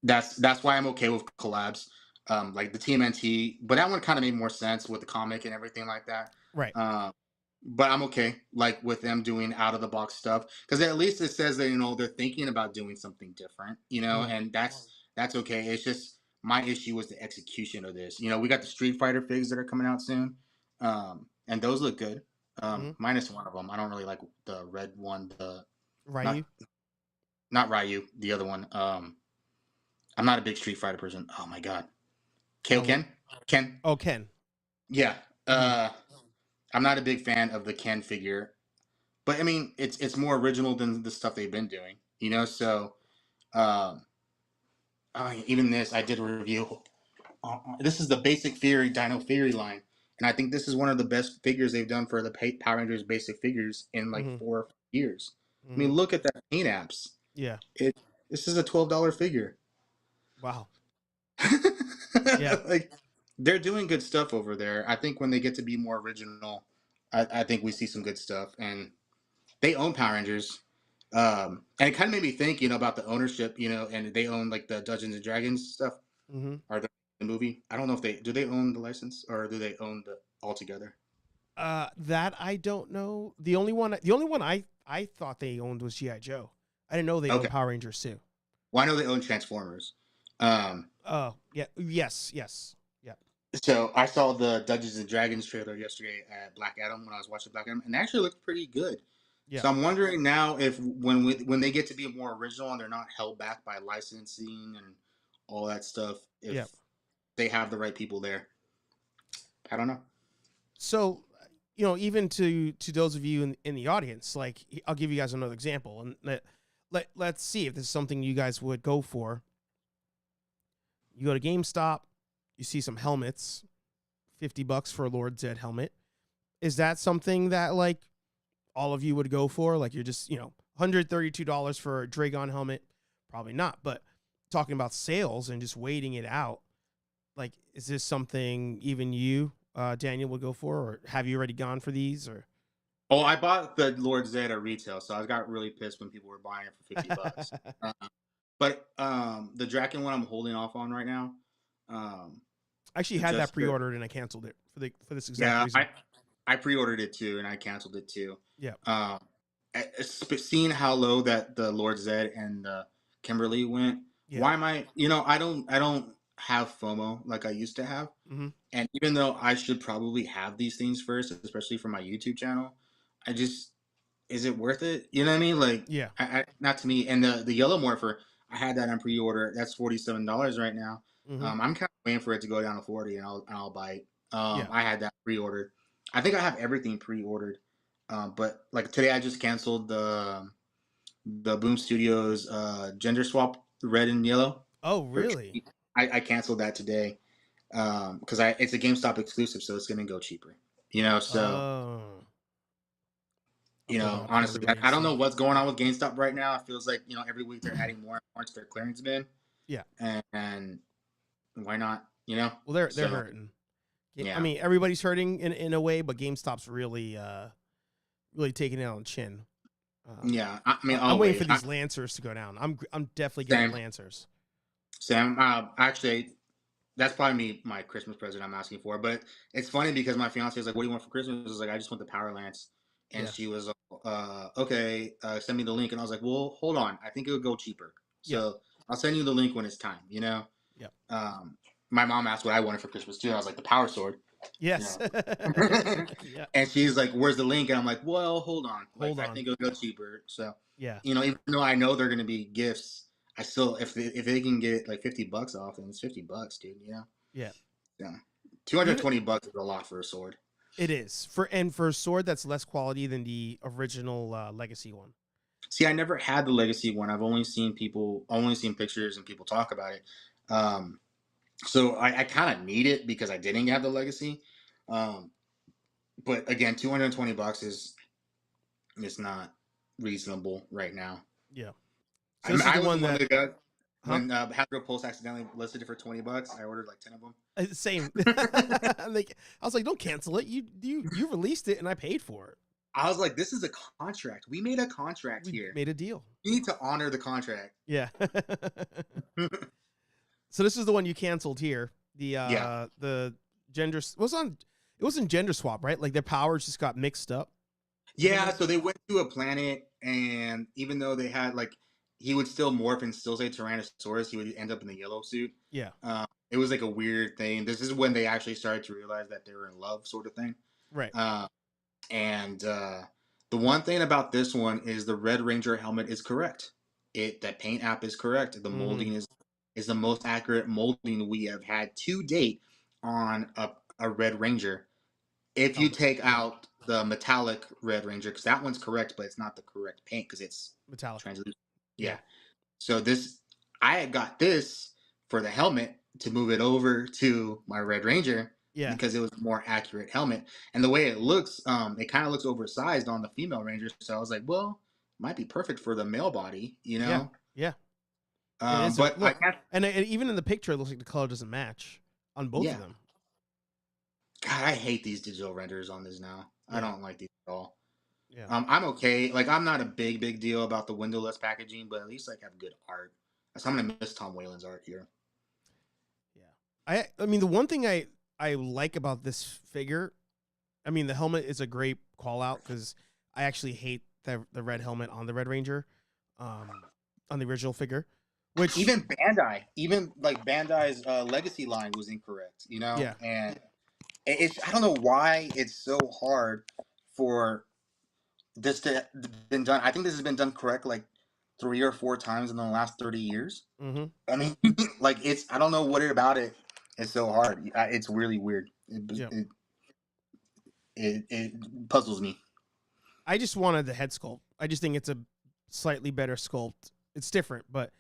that's why I'm okay with collabs. Like the TMNT, but that one kind of made more sense with the comic and everything like that. Right. But I'm okay, like with them doing out of the box stuff, because at least it says that they're thinking about doing something different, and that's okay. It's just my issue was the execution of this. We got the Street Fighter figs that are coming out soon, and those look good. Minus one of them. I don't really like the red one. The Ryu, not Ryu. The other one. I'm not a big Street Fighter person. Oh my god. Ken. Oh, Ken. Yeah. I'm not a big fan of the Ken figure, but I mean, it's more original than the stuff they've been doing, So, even this, I did a review. This is the Basic Fury Dino Fury line, and I think this is one of the best figures they've done for the Power Rangers basic figures in like 4 years. I mean, look at that paint apps. Yeah. This is a $12 figure. Wow. Yeah. Like they're doing good stuff over there. I think when they get to be more original, I think we see some good stuff. And they own Power Rangers. And it kind of made me think, about the ownership, and they own like the Dungeons and Dragons stuff or the movie. I don't know if do they own the license or do they own the altogether? That I don't know. The only one I thought they owned was G.I. Joe. I didn't know they owned Power Rangers too. Well, I know they own Transformers. Oh, yeah. Yes. Yeah. So I saw the Dungeons and Dragons trailer yesterday at Black Adam when I was watching Black Adam, and it actually looked pretty good. Yeah. So I'm wondering now if when they get to be more original and they're not held back by licensing and all that stuff, if they have the right people there. I don't know. So, even to those of you in the audience, like I'll give you guys another example, and let's see if this is something you guys would go for. You go to GameStop, you see some helmets, $50 for a Lord Zed helmet. Is that something that like all of you would go for? Like you're just, $132 for a Dragon helmet? Probably not. But talking about sales and just waiting it out, like, is this something even you, Daniel, would go for? Or have you already gone for these? Or Oh, I bought the Lord Zed at retail, so I got really pissed when people were buying it for $50. Uh, but the Draken one I'm holding off on right now. Um, I actually had that just pre-ordered and I canceled it for this exact yeah, reason. I pre-ordered it too, and I canceled it too. Yeah. Um, seeing how low that the Lord Zed and Kimberly went, Yeah. why am I? I don't have FOMO like I used to have. Mm-hmm. And even though I should probably have these things first, especially for my YouTube channel, I just is it worth it? You know what I mean? Like, Yeah. not to me. And the yellow morpher, I had that on pre-order. That's $47 right now. Mm-hmm. I'm kind of waiting for it to go down to 40, and I'll buy it. Yeah. I had that pre-ordered. I think I have everything pre-ordered. But like today, I just canceled the Boom Studios gender swap red and yellow. Oh, really? I canceled that today because it's a GameStop exclusive, so it's gonna go cheaper. So Oh. I'll pull that up for honestly, everybody to I don't see. know what's going on with GameStop right now. It feels like every week they're adding more and more to their clearance bin. Yeah. And why not? Well, they're So, hurting. yeah. I mean, everybody's hurting in a way, but GameStop's really taking it on the chin. Yeah, I mean, I'm waiting for wait. these Lancers to go down. I'm definitely getting Same. Lancers. Sam, actually, that's probably my Christmas present I'm asking for. But it's funny because my fiance was like, "What do you want for Christmas?" I was like, "I just want the Power Lance," and Yeah. she was, "Okay, send me the link." And I was like, "Well, hold on, I think it would go cheaper, Yeah. so I'll send you the link when it's time." Yeah. My mom asked what I wanted for Christmas too, and I was like, "The Power Sword." Yes. Yeah. And she's like, "Where's the link?" And I'm like, "Well, hold on. Hold I on. think it'll go cheaper." So, Yeah. even though I know they're gonna be gifts, I still if they can get like $50 off, then it's $50, dude. Yeah. Yeah, $220 is a lot for a sword. It is for a sword that's less quality than the original Legacy one. See, I never had the Legacy one. I've only seen pictures and people talk about it. So I kind of need it because I didn't have the Legacy. But again, $220 is not reasonable right now. Yeah. So this is I the was one the one that that got huh? when Hadro Pulse accidentally listed it for $20. I ordered like 10 of them. Same. Like I was like, don't cancel it. You released it and I paid for it. I was like, this is a contract. We made a contract We here. made a deal. You need to honor the contract. Yeah. So this is the one you canceled here. The gender it wasn't gender swap, right? Like their powers just got mixed up. Yeah, so they went to a planet, and even though they had like, he would still morph and still say Tyrannosaurus, he would end up in the yellow suit. Yeah. It was like a weird thing. This is when they actually started to realize that they were in love, sort of thing. Right. And the one thing about this one is the Red Ranger helmet is correct. That paint app is correct. The molding is the most accurate molding we have had to date on a Red Ranger. If you take out the metallic Red Ranger, because that one's correct, but it's not the correct paint because it's Metallic. translucent. Yeah. So I had got this for the helmet to move it over to my Red Ranger. Yeah. Because it was a more accurate helmet, and the way it looks, it kind of looks oversized on the female Ranger. So I was like, well, might be perfect for the male body, Yeah. But look, and even in the picture, it looks like the color doesn't match on both of them. God, I hate these digital renders on this now. I don't like these at all. Yeah. I'm okay. Like, I'm not a big deal about the windowless packaging, but at least like have good art. So I'm gonna miss Tom Whalen's art here. Yeah. I mean, the one thing I like about this figure, I mean, the helmet is a great call out because I actually hate the red helmet on the Red Ranger, on the original figure. Which even Bandai's legacy line was incorrect, Yeah. And I don't know why it's so hard for this to have been done. I think this has been done correct like 3 or 4 times in the last 30 years. Mm-hmm. I mean, like I don't know what about it is so hard. It's really weird. It puzzles me. I just wanted the head sculpt. I just think it's a slightly better sculpt. It's different, but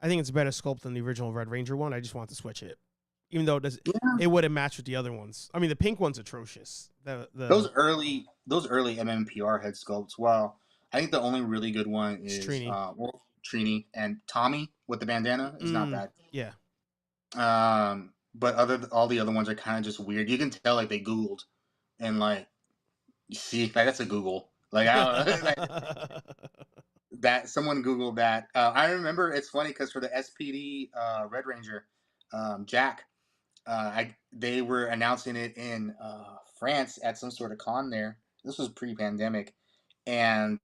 I think it's a better sculpt than the original Red Ranger one. I just want to switch it, even though it wouldn't match with the other ones. I mean, the pink one's atrocious. Those early MMPR head sculpts. Wow, I think the only really good one is Trini. Trini and Tommy with the bandana is not bad. Yeah. But all the other ones are kind of just weird. You can tell like they Googled and like you see like that's a Google. Like I don't know. Like, that someone Googled that. I remember it's funny because for the SPD Red Ranger, Jack, they were announcing it in France at some sort of con there. This was pre-pandemic, and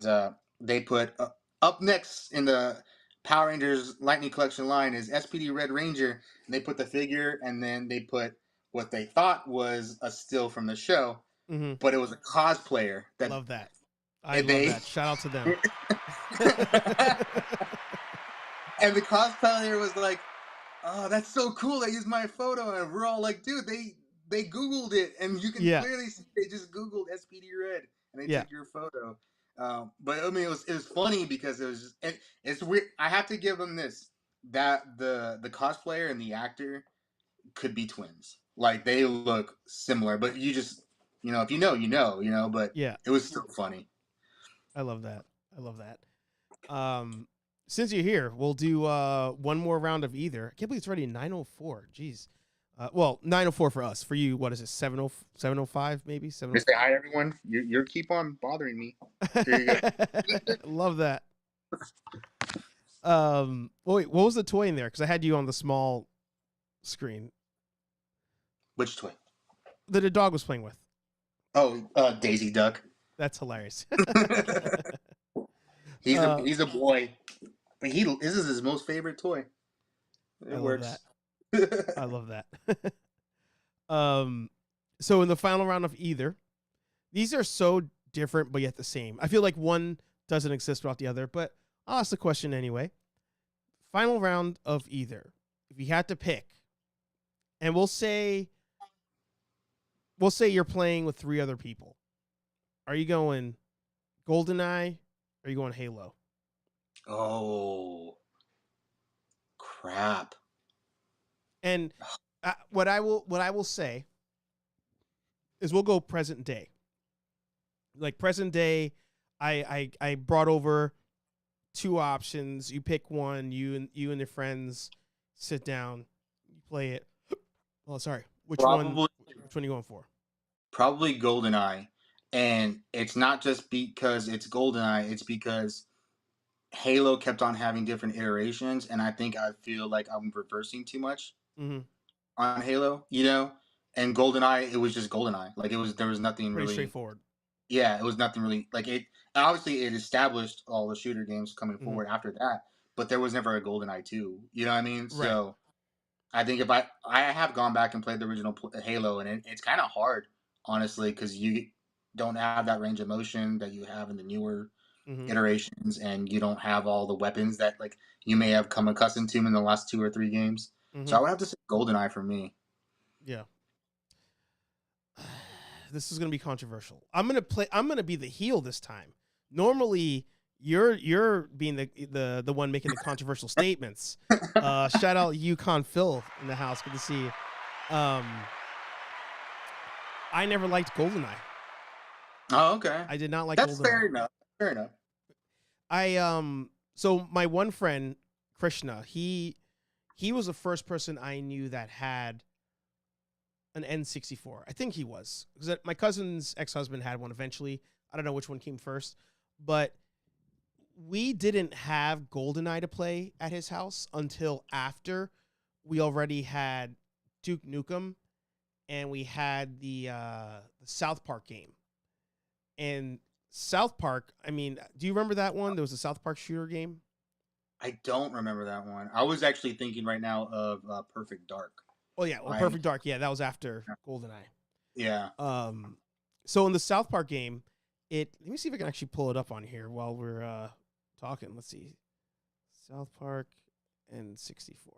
they put up next in the Power Rangers Lightning Collection line is SPD Red Ranger, and they put the figure, and then they put what they thought was a still from the show, but it was a cosplayer that Love that. I love they that. Shout out to them. and the cosplayer was like, "Oh, that's so cool! They used my photo," and we're all like, "Dude, they Googled it, and you can clearly see they just Googled SPD Red, and they took your photo." But I mean, it was funny because it was just, it's weird. I have to give them this, that the cosplayer and the actor could be twins. Like they look similar, but you just if you know, you know. But it was still funny. I love that. I love that. Since you're here, we'll do one more round of either. I can't believe it's already 9:04. Jeez. Well, 9:04 for us. For you, what is it? 7:05 maybe? 7:05? Say hi, everyone. You keep on bothering me. There you go. Love that. Wait, what was the toy in there? Because I had you on the small screen. Which toy? That the dog was playing with. Oh, Daisy Duck. That's hilarious. He's a boy, but this is his most favorite toy. It works. I love that. So in the final round of either, these are so different but yet the same. I feel like one doesn't exist without the other, but I'll ask the question anyway. Final round of either. If you had to pick, and we'll say you're playing with 3 other people. Are you going GoldenEye? Or are you going Halo? Oh, crap. And what I will say is we'll go present day. Like present day, I brought over 2 options. You pick one. You and your friends sit down, you play it. Oh, sorry. Which one are you going for? Probably GoldenEye. And it's not just because it's GoldenEye, it's because Halo kept on having different iterations, and I feel like I'm reversing too much on Halo, And GoldenEye, it was just GoldenEye. Like there was nothing pretty really straightforward. Yeah, it was nothing really like it. Obviously, it established all the shooter games coming forward after that, but there was never a GoldenEye 2. You know what I mean? Right. So I think if I have gone back and played the original Halo, and it's kind of hard, honestly, because you don't have that range of motion that you have in the newer iterations, and you don't have all the weapons that like you may have come accustomed to in the last 2 or 3 games. So I would have to say GoldenEye for me. Yeah. This is going to be controversial. I'm going to be the heel this time. Normally you're being the one making the controversial statements. Shout out Yukon Phil in the house. Good to see you. I never liked GoldenEye. Oh, okay. I did not like That's GoldenEye. fair enough. Fair enough. So my one friend, Krishna, he was the first person I knew that had an N64. I think he was. Because my cousin's ex-husband had one eventually. I don't know which one came first. But we didn't have GoldenEye to play at his house until after we already had Duke Nukem and we had the South Park game. And South Park, I mean, do you remember that one? There was a South Park shooter game. I don't remember that one. I was actually thinking right now of Perfect Dark. Oh yeah, well, Perfect Dark. Yeah, that was after GoldenEye. Yeah. So in the South Park game, let me see if I can actually pull it up on here while we're talking. Let's see. South Park and 64.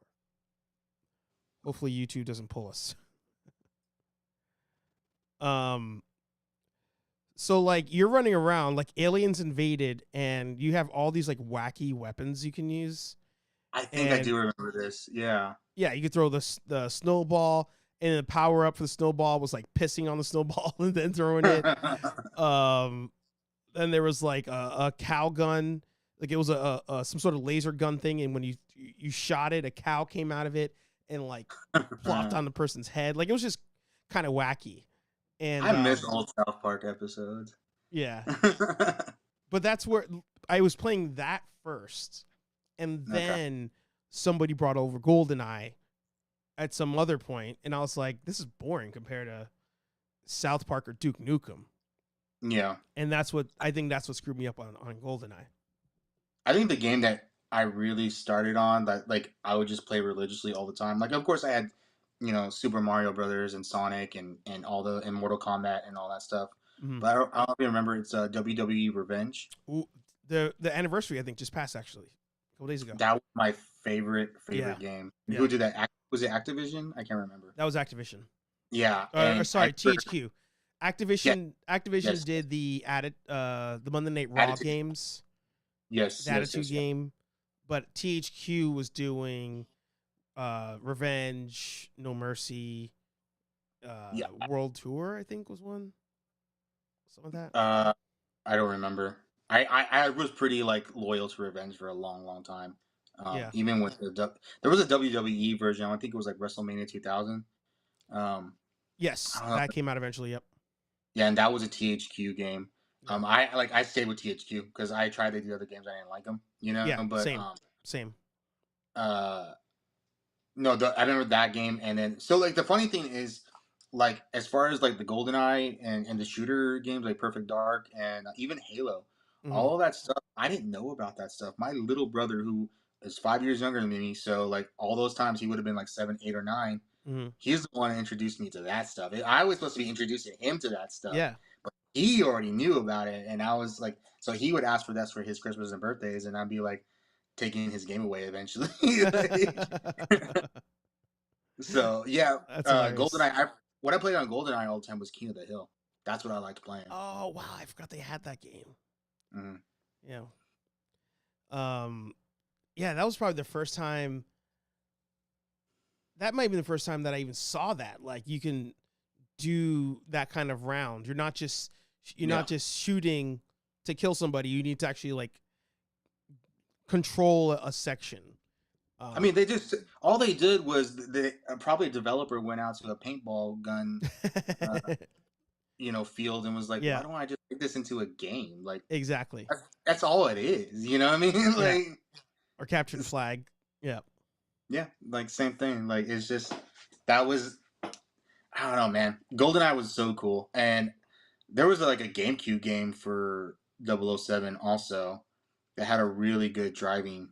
Hopefully YouTube doesn't pull us. So like you're running around like aliens invaded and you have all these like wacky weapons you can use. I think I do remember this. Yeah. Yeah, you could throw the snowball, and the power up for the snowball was like pissing on the snowball and then throwing it. Then there was like a cow gun, like it was a some sort of laser gun thing, and when you shot it, a cow came out of it and like plopped on the person's head. Like it was just kind of wacky. And I miss old South Park episodes. Yeah. But that's where I was playing that first. And then somebody brought over GoldenEye at some other point, and I was like, this is boring compared to South Park or Duke Nukem. Yeah. And I think that's what screwed me up on GoldenEye. I think the game that I really started on that like I would just play religiously all the time. Like of course I had, Super Mario Brothers and Sonic and all the and Mortal Kombat and all that stuff. Mm-hmm. But I don't even remember it's WWE Revenge. Ooh, the anniversary I think just passed actually a couple days ago. That was my favorite game. Yeah. Who did that? Was it Activision? I can't remember. That was Activision. Yeah. Sorry, THQ. Activision. Yeah. Activision did the Monday Night Raw games. Yes. The Attitude game, but THQ was doing Revenge, No Mercy, World Tour. I think was one. Something like that. I don't remember. I was pretty like loyal to Revenge for a long, long time. Even with there was a WWE version. I think it was like WrestleMania 2000. Yes, that came out eventually. Yep. Yeah, and that was a THQ game. I stayed with THQ because I tried the other games. I didn't like them. Yeah, but same. No, I remember that game, and then so like the funny thing is, like as far as like the GoldenEye and the shooter games like Perfect Dark and even Halo, all of that stuff I didn't know about that stuff. My little brother, who is 5 years younger than me, so like all those times he would have been like 7, 8, or 9. He's the one that introduced me to that stuff. I was supposed to be introducing him to that stuff. Yeah, but he already knew about it, and I was like, so he would ask for that for his Christmas and birthdays, and I'd be like taking his game away eventually. So yeah, GoldenEye. What I played on GoldenEye all the time was King of the Hill. That's what I liked playing. Oh wow, I forgot they had that game. Yeah. Yeah, that was probably the first time. That might be the first time that I even saw that. Like you can do that kind of round. You're not just shooting to kill somebody. You need to actually like control a section. I mean, all they did was probably a developer went out to a paintball gun, field and was like, why don't I just make this into a game? Like exactly. That's all it is. You know what I mean? Like or capture the flag. Yeah. Yeah, like same thing. Like it's just that was I don't know, man. GoldenEye was so cool, and there was like a GameCube game for 007 also that had a really good driving.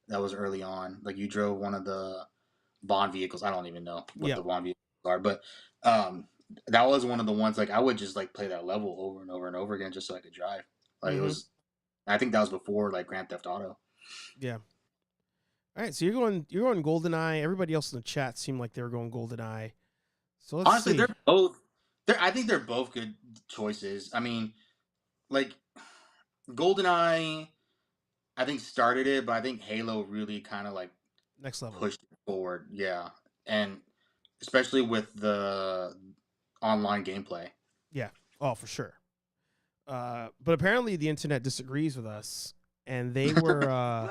That was early on. Like you drove one of the Bond vehicles. I don't even know what the Bond vehicles are, but that was one of the ones. Like I would just like play that level over and over and over again just so I could drive. Like it was. I think that was before like Grand Theft Auto. Yeah. All right, so you're going GoldenEye. Everybody else in the chat seemed like they were going GoldenEye. So let's honestly, see. they're both. I think they're both good choices. I mean, like GoldenEye, I think started it, but I think Halo really kind of like next level pushed it forward. Yeah, and especially with the online gameplay. Yeah. Oh, for sure. But apparently the internet disagrees with us, and they were.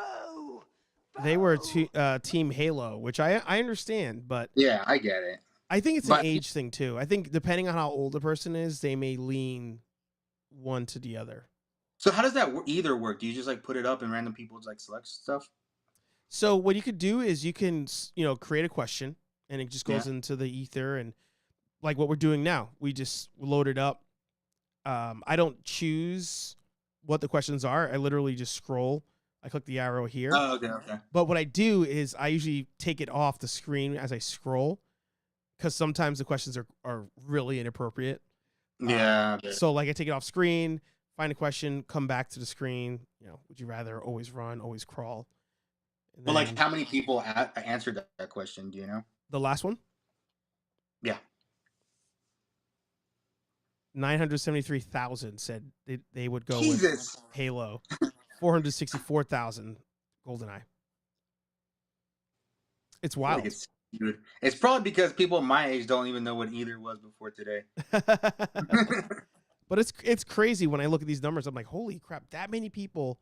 They were Team Halo, which I understand, but yeah, I get it. I think it's an age thing too. I think depending on how old the person is, they may lean one to the other. So how does that either work? Do you just like put it up and random people like select stuff? So what you could do is you can create a question and it just goes into the ether, and like what we're doing now, we just load it up. I don't choose what the questions are. I literally just scroll. I click the arrow here. Oh, okay. But what I do is I usually take it off the screen as I scroll, because sometimes the questions are really inappropriate. Yeah. So like I take it off screen, find a question, come back to the screen. Would you rather always run, always crawl? Well, like how many people answered that question? Do you know? The last one? Yeah. 973,000 said they would go Jesus. with Halo. 464,000 GoldenEye. It's wild. It's probably because people my age don't even know what either was before today. But it's crazy when I look at these numbers. I'm like, holy crap! That many people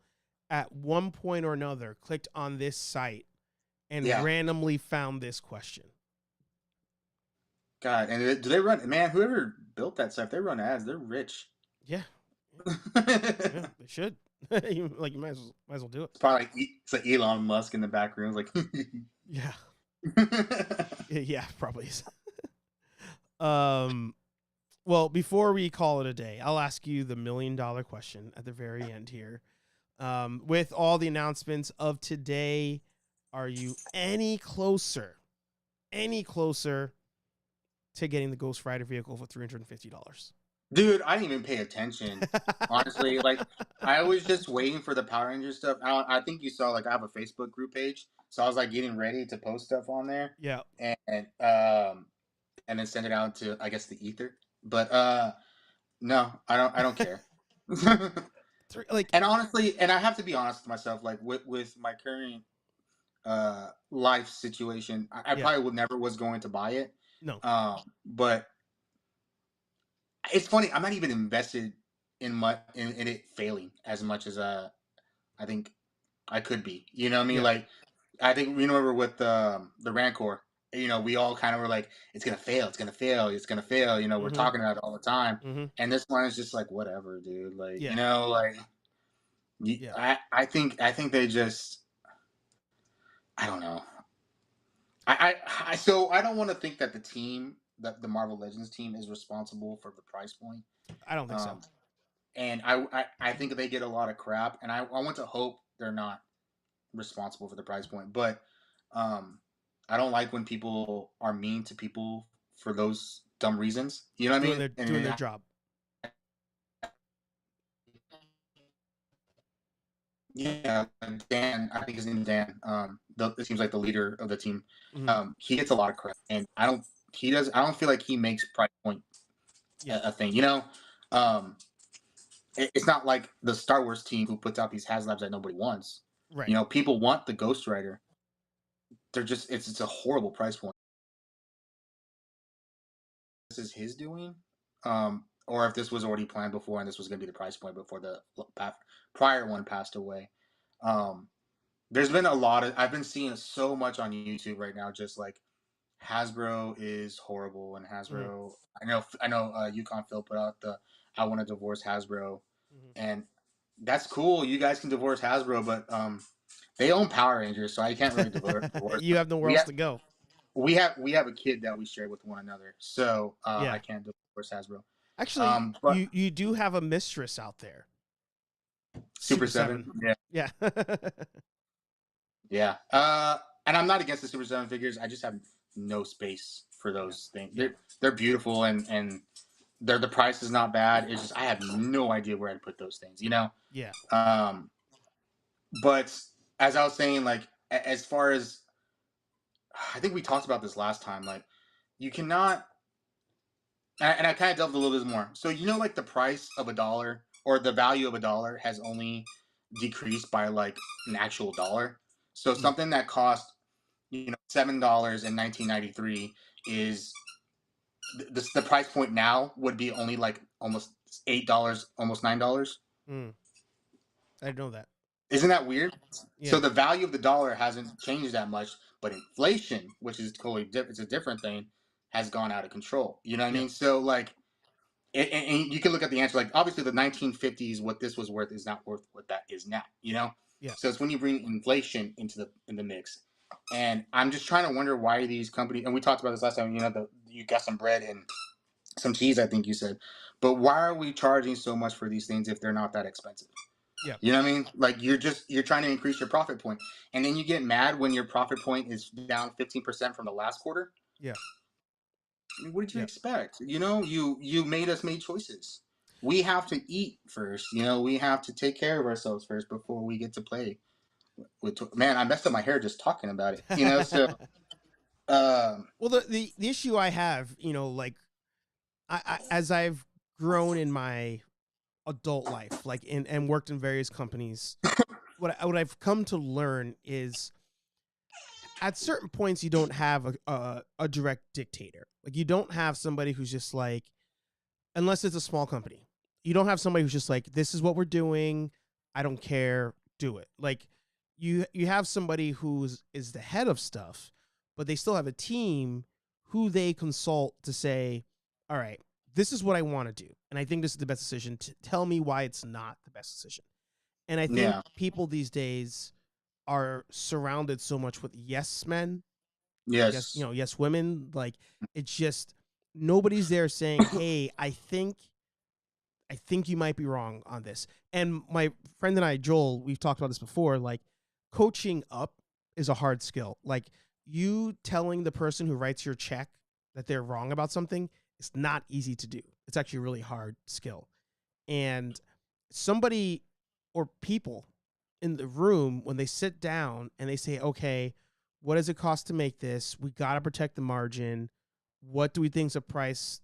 at one point or another clicked on this site and randomly found this question. God, and do they run? Man, whoever built that site, they run ads. They're rich. Yeah. Yeah, they should. You might as well do it. It's probably it's like Elon Musk in the back room, like. Yeah. Yeah, probably is. Well, before we call it a day, I'll ask you the $1 million question at the very end here. With all the announcements of today, are you any closer to getting the Ghost Rider vehicle for $350? Dude, I didn't even pay attention. Honestly, like I was just waiting for the Power Rangers stuff. I think you saw like I have a Facebook group page, so I was like getting ready to post stuff on there. Yeah. And then send it out to I guess the ether. But no, I don't care. And honestly, and I have to be honest with myself, like with my current life situation, I probably never was going to buy it. No. But it's funny, I'm not even invested in it failing as much as I think I could be. You know what I mean? Yeah. Like I think we remember with the Rancor, you know, we all kind of were like, it's gonna fail, it's gonna fail, it's gonna fail. You know, we're talking about it all the time. And this one is just like, whatever, dude. Like, you know, like, I think they just, I don't know. So I don't want to think that the team, that the Marvel Legends team, is responsible for the price point. I don't think so. And I think they get a lot of crap, and I want to hope they're not responsible for the price point. But I don't like when people are mean to people for those dumb reasons. You know what I mean? Doing their job. Yeah, Dan, I think his name is Dan. It seems like the leader of the team. He gets a lot of crap, and I don't feel like he makes price point a thing. You know, it's not like the Star Wars team who puts out these HasLabs that nobody wants. Right. You know, people want the Ghost Rider. They're just it's a horrible price point. This is his doing, or if this was already planned before and this was going to be the price point before the prior one passed away. There's been a lot of, I've been seeing so much on YouTube right now, just like Hasbro is horrible, and Hasbro, I know Yukon Phil put out the I want to divorce Hasbro, and that's cool. You guys can divorce Hasbro, but they own Power Rangers, so I can't really divorce. You have nowhere else to go. We have a kid that we share with one another, so I can't divorce Hasbro. Actually, but you do have a mistress out there. Super 7. Yeah. Yeah. And I'm not against the Super 7 figures. I just have no space for those things. They're beautiful, and the price is not bad. It's just I have no idea where I'd put those things, you know? Yeah. But as I was saying, like, as far as, I think we talked about this last time, like, you cannot, and I kind of delved a little bit more. So, you know, like the price of $1 or the value of $1 has only decreased by like an actual dollar. So something that cost, you know, $7 in 1993 is the price point now would be only like almost $8, almost $9. I didn't know that. Isn't that weird? Yeah. So the value of the dollar hasn't changed that much, but inflation, which is totally different, it's a different thing, has gone out of control. You know what I mean? So like, and you can look at the answer, like obviously the 1950s, what this was worth is not worth what that is now, you know? Yeah. So it's when you bring inflation into the mix. And I'm just trying to wonder why these companies, and we talked about this last time, you know, you got some bread and some cheese, I think you said, but why are we charging so much for these things if they're not that expensive? Yeah. You know what I mean? Like you're trying to increase your profit point, and then you get mad when your profit point is down 15% from the last quarter. Yeah. I mean, what did you expect? You know, you made choices. We have to eat first. You know, we have to take care of ourselves first before we get to play. Man, I messed up my hair just talking about it. You know, so. Well, the issue I have, you know, like, I as I've grown in my adult life, like and worked in various companies, what I've come to learn is, at certain points, you don't have a direct dictator. Like, you don't have somebody who's just like, unless it's a small company, you don't have somebody who's just like, this is what we're doing, I don't care, do it. Like, you have somebody who is the head of stuff, but they still have a team who they consult to say, all right, this is what I want to do, and and I think this is the best decision. Tell me why it's not the best decision. And I think Yeah. people these days are surrounded so much with yes men, yes, Yes. yes women. Like it's just nobody's there saying, "Hey, I think you might be wrong on this." And my friend and I, Joel, we've talked about this before. Like coaching up is a hard skill. Like you telling the person who writes your check that they're wrong about something is not easy to do. It's actually a really hard skill. And somebody or people in the room, when they sit down and they say, okay, what does it cost to make this? We got to protect the margin. What do we think is a price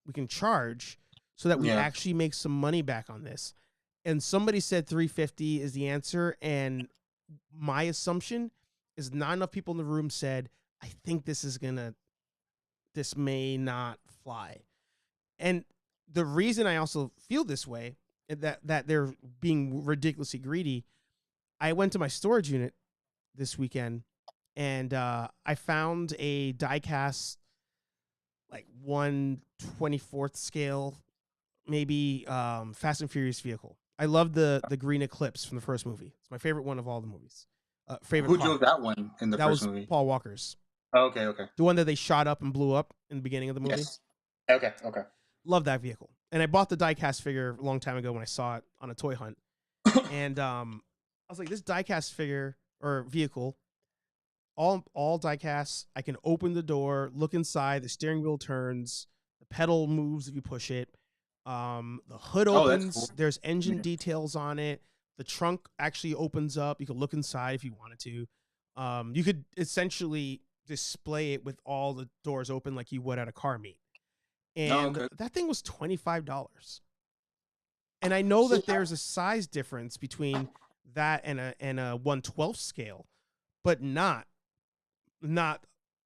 we can charge so that we Yeah. actually make some money back on this? And somebody said 350 is the answer. And my assumption is not enough people in the room said, I think this may not fly. And the reason I also feel this way, that they're being ridiculously greedy, I went to my storage unit this weekend and I found a diecast, like 1/24th scale, maybe Fast and Furious vehicle. I love the green Eclipse from the first movie. It's my favorite one of all the movies. Favorite Who car. drove that one in the That first was movie? Paul Walker's. Oh, okay. Okay. The one that they shot up and blew up in the beginning of the movie. Yes. Okay. Okay. Love that vehicle. And I bought the diecast figure a long time ago when I saw it on a toy hunt. And I was like, this diecast figure or vehicle, all diecast. I can open the door, look inside. The steering wheel turns. The pedal moves if you push it. The hood Oh, that's opens. cool. There's engine Yeah. details on it. The trunk actually opens up. You can look inside if you wanted to. You could essentially display it with all the doors open like you would at a car meet. And okay. that thing was $25. And I know See, that there's a size difference between that and a 1/12 scale, but not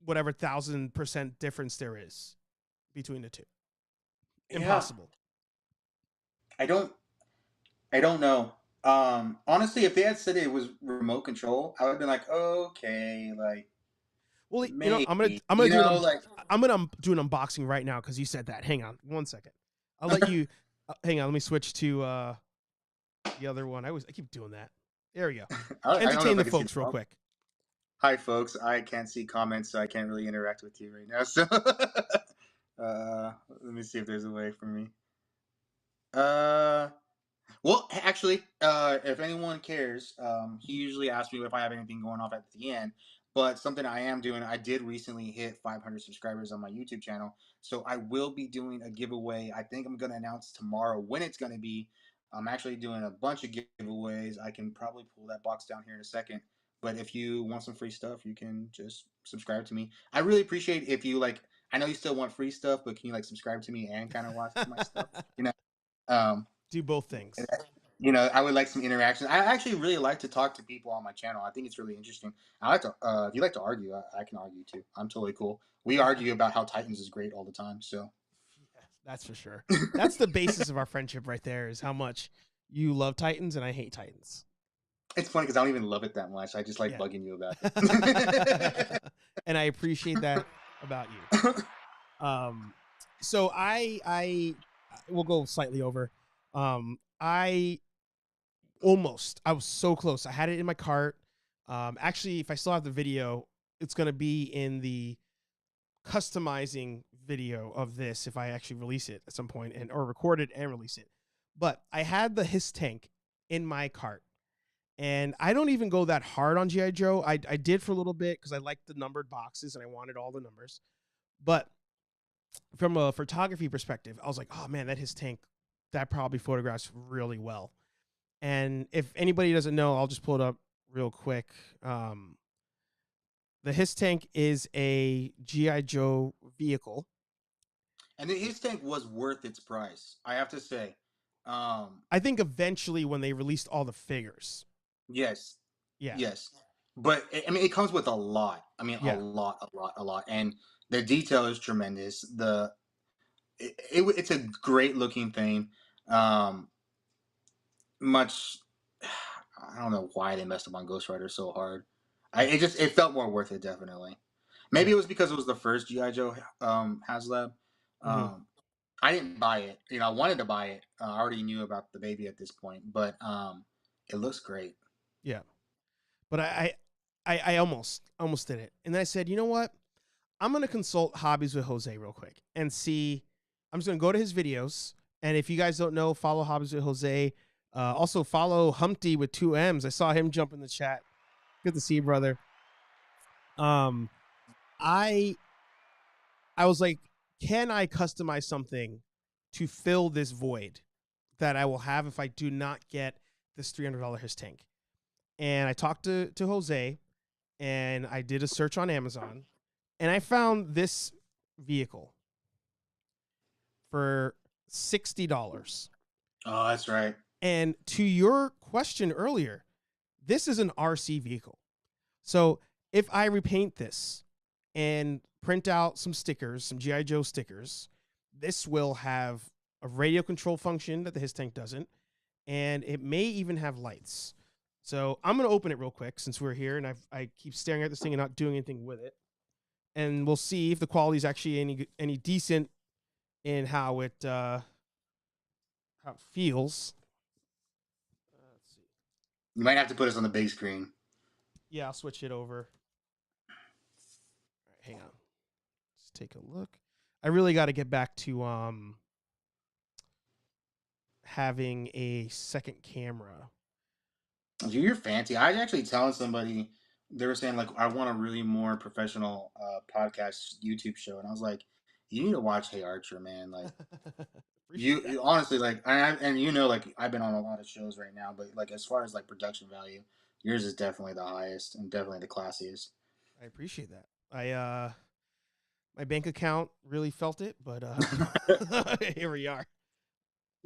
whatever 1,000% difference there is between the two. Yeah. Impossible. I don't know. Honestly, if they had said it was remote control, I would have been like, okay, like Well, maybe. I'm gonna do an unboxing right now because you said that. Hang on 1 second. I'll let you. Hang on. Let me switch to the other one. I keep doing that. There we go. I don't know Entertain if the I can see folks real quick. Hi, folks. I can't see comments, so I can't really interact with you right now. So, let me see if there's a way for me. Well, actually, if anyone cares, he usually asks me if I have anything going off at the end. But something I am doing, I did recently hit 500 subscribers on my YouTube channel. So I will be doing a giveaway. I think I'm going to announce tomorrow when it's going to be. I'm actually doing a bunch of giveaways. I can probably pull that box down here in a second. But if you want some free stuff, you can just subscribe to me. I really appreciate if you like, I know you still want free stuff, but can you like subscribe to me and kind of watch my stuff? Do both things. I would like some interaction. I actually really like to talk to people on my channel. I think it's really interesting. I like to, if you like to argue, I can argue too. I'm totally cool. We argue about how Titans is great all the time. So, yeah, that's for sure. That's the basis of our friendship right there, is how much you love Titans and I hate Titans. It's funny because I don't even love it that much. I just like bugging you about it. And I appreciate that about you. So I will go slightly over. I was so close. I had it in my cart. Actually, if I still have the video, it's going to be in the customizing video of this if I actually release it at some point or record it and release it. But I had the Hiss tank in my cart. And I don't even go that hard on G.I. Joe. I did for a little bit because I liked the numbered boxes and I wanted all the numbers. But from a photography perspective, I was like, oh man, that Hiss tank, that probably photographs really well. And if anybody doesn't know, I'll just pull it up real quick. The Hiss tank is a G.I. Joe vehicle. And the Hiss tank was worth its price, I have to say. I think eventually when they released all the figures. Yes. Yeah. Yes. But I mean, it comes with a lot. I mean, a lot. And the detail is tremendous. It's a great looking thing. I don't know why they messed up on Ghost Rider so hard. It felt more worth it, definitely. Maybe it was because it was the first G.I. Joe HasLab. I didn't buy it. I wanted to buy it. I already knew about the baby at this point, but it looks great. Yeah, but I almost did it, and then I said, you know what? I'm gonna consult Hobbies with Jose real quick and see. I'm just gonna go to his videos, and if you guys don't know, follow Hobbies with Jose. Also follow Humpty with 2 M's. I saw him jump in the chat. Good to see you, brother. I was like, can I customize something to fill this void that I will have if I do not get this $300 his tank? And I talked to Jose, and I did a search on Amazon, and I found this vehicle for $60. Oh, that's right. And to your question earlier, this is an RC vehicle. So if I repaint this and print out some stickers, some G.I. Joe stickers, this will have a radio control function that the his tank doesn't, and it may even have lights. So I'm going to open it real quick since we're here, and I keep staring at this thing and not doing anything with it. And we'll see if the quality is actually any decent in how it feels. Let's see. You might have to put us on the big screen. Yeah, I'll switch it over. All right, hang on. Let's take a look. I really got to get back to having a second camera. Dude, you're fancy. I was actually telling somebody, they were saying, like, I want a really more professional podcast YouTube show. And I was like, you need to watch HeyArcher, man. Like, you honestly, like, and like, I've been on a lot of shows right now, but like, as far as like production value, yours is definitely the highest and definitely the classiest. I appreciate that. My bank account really felt it, but here we are.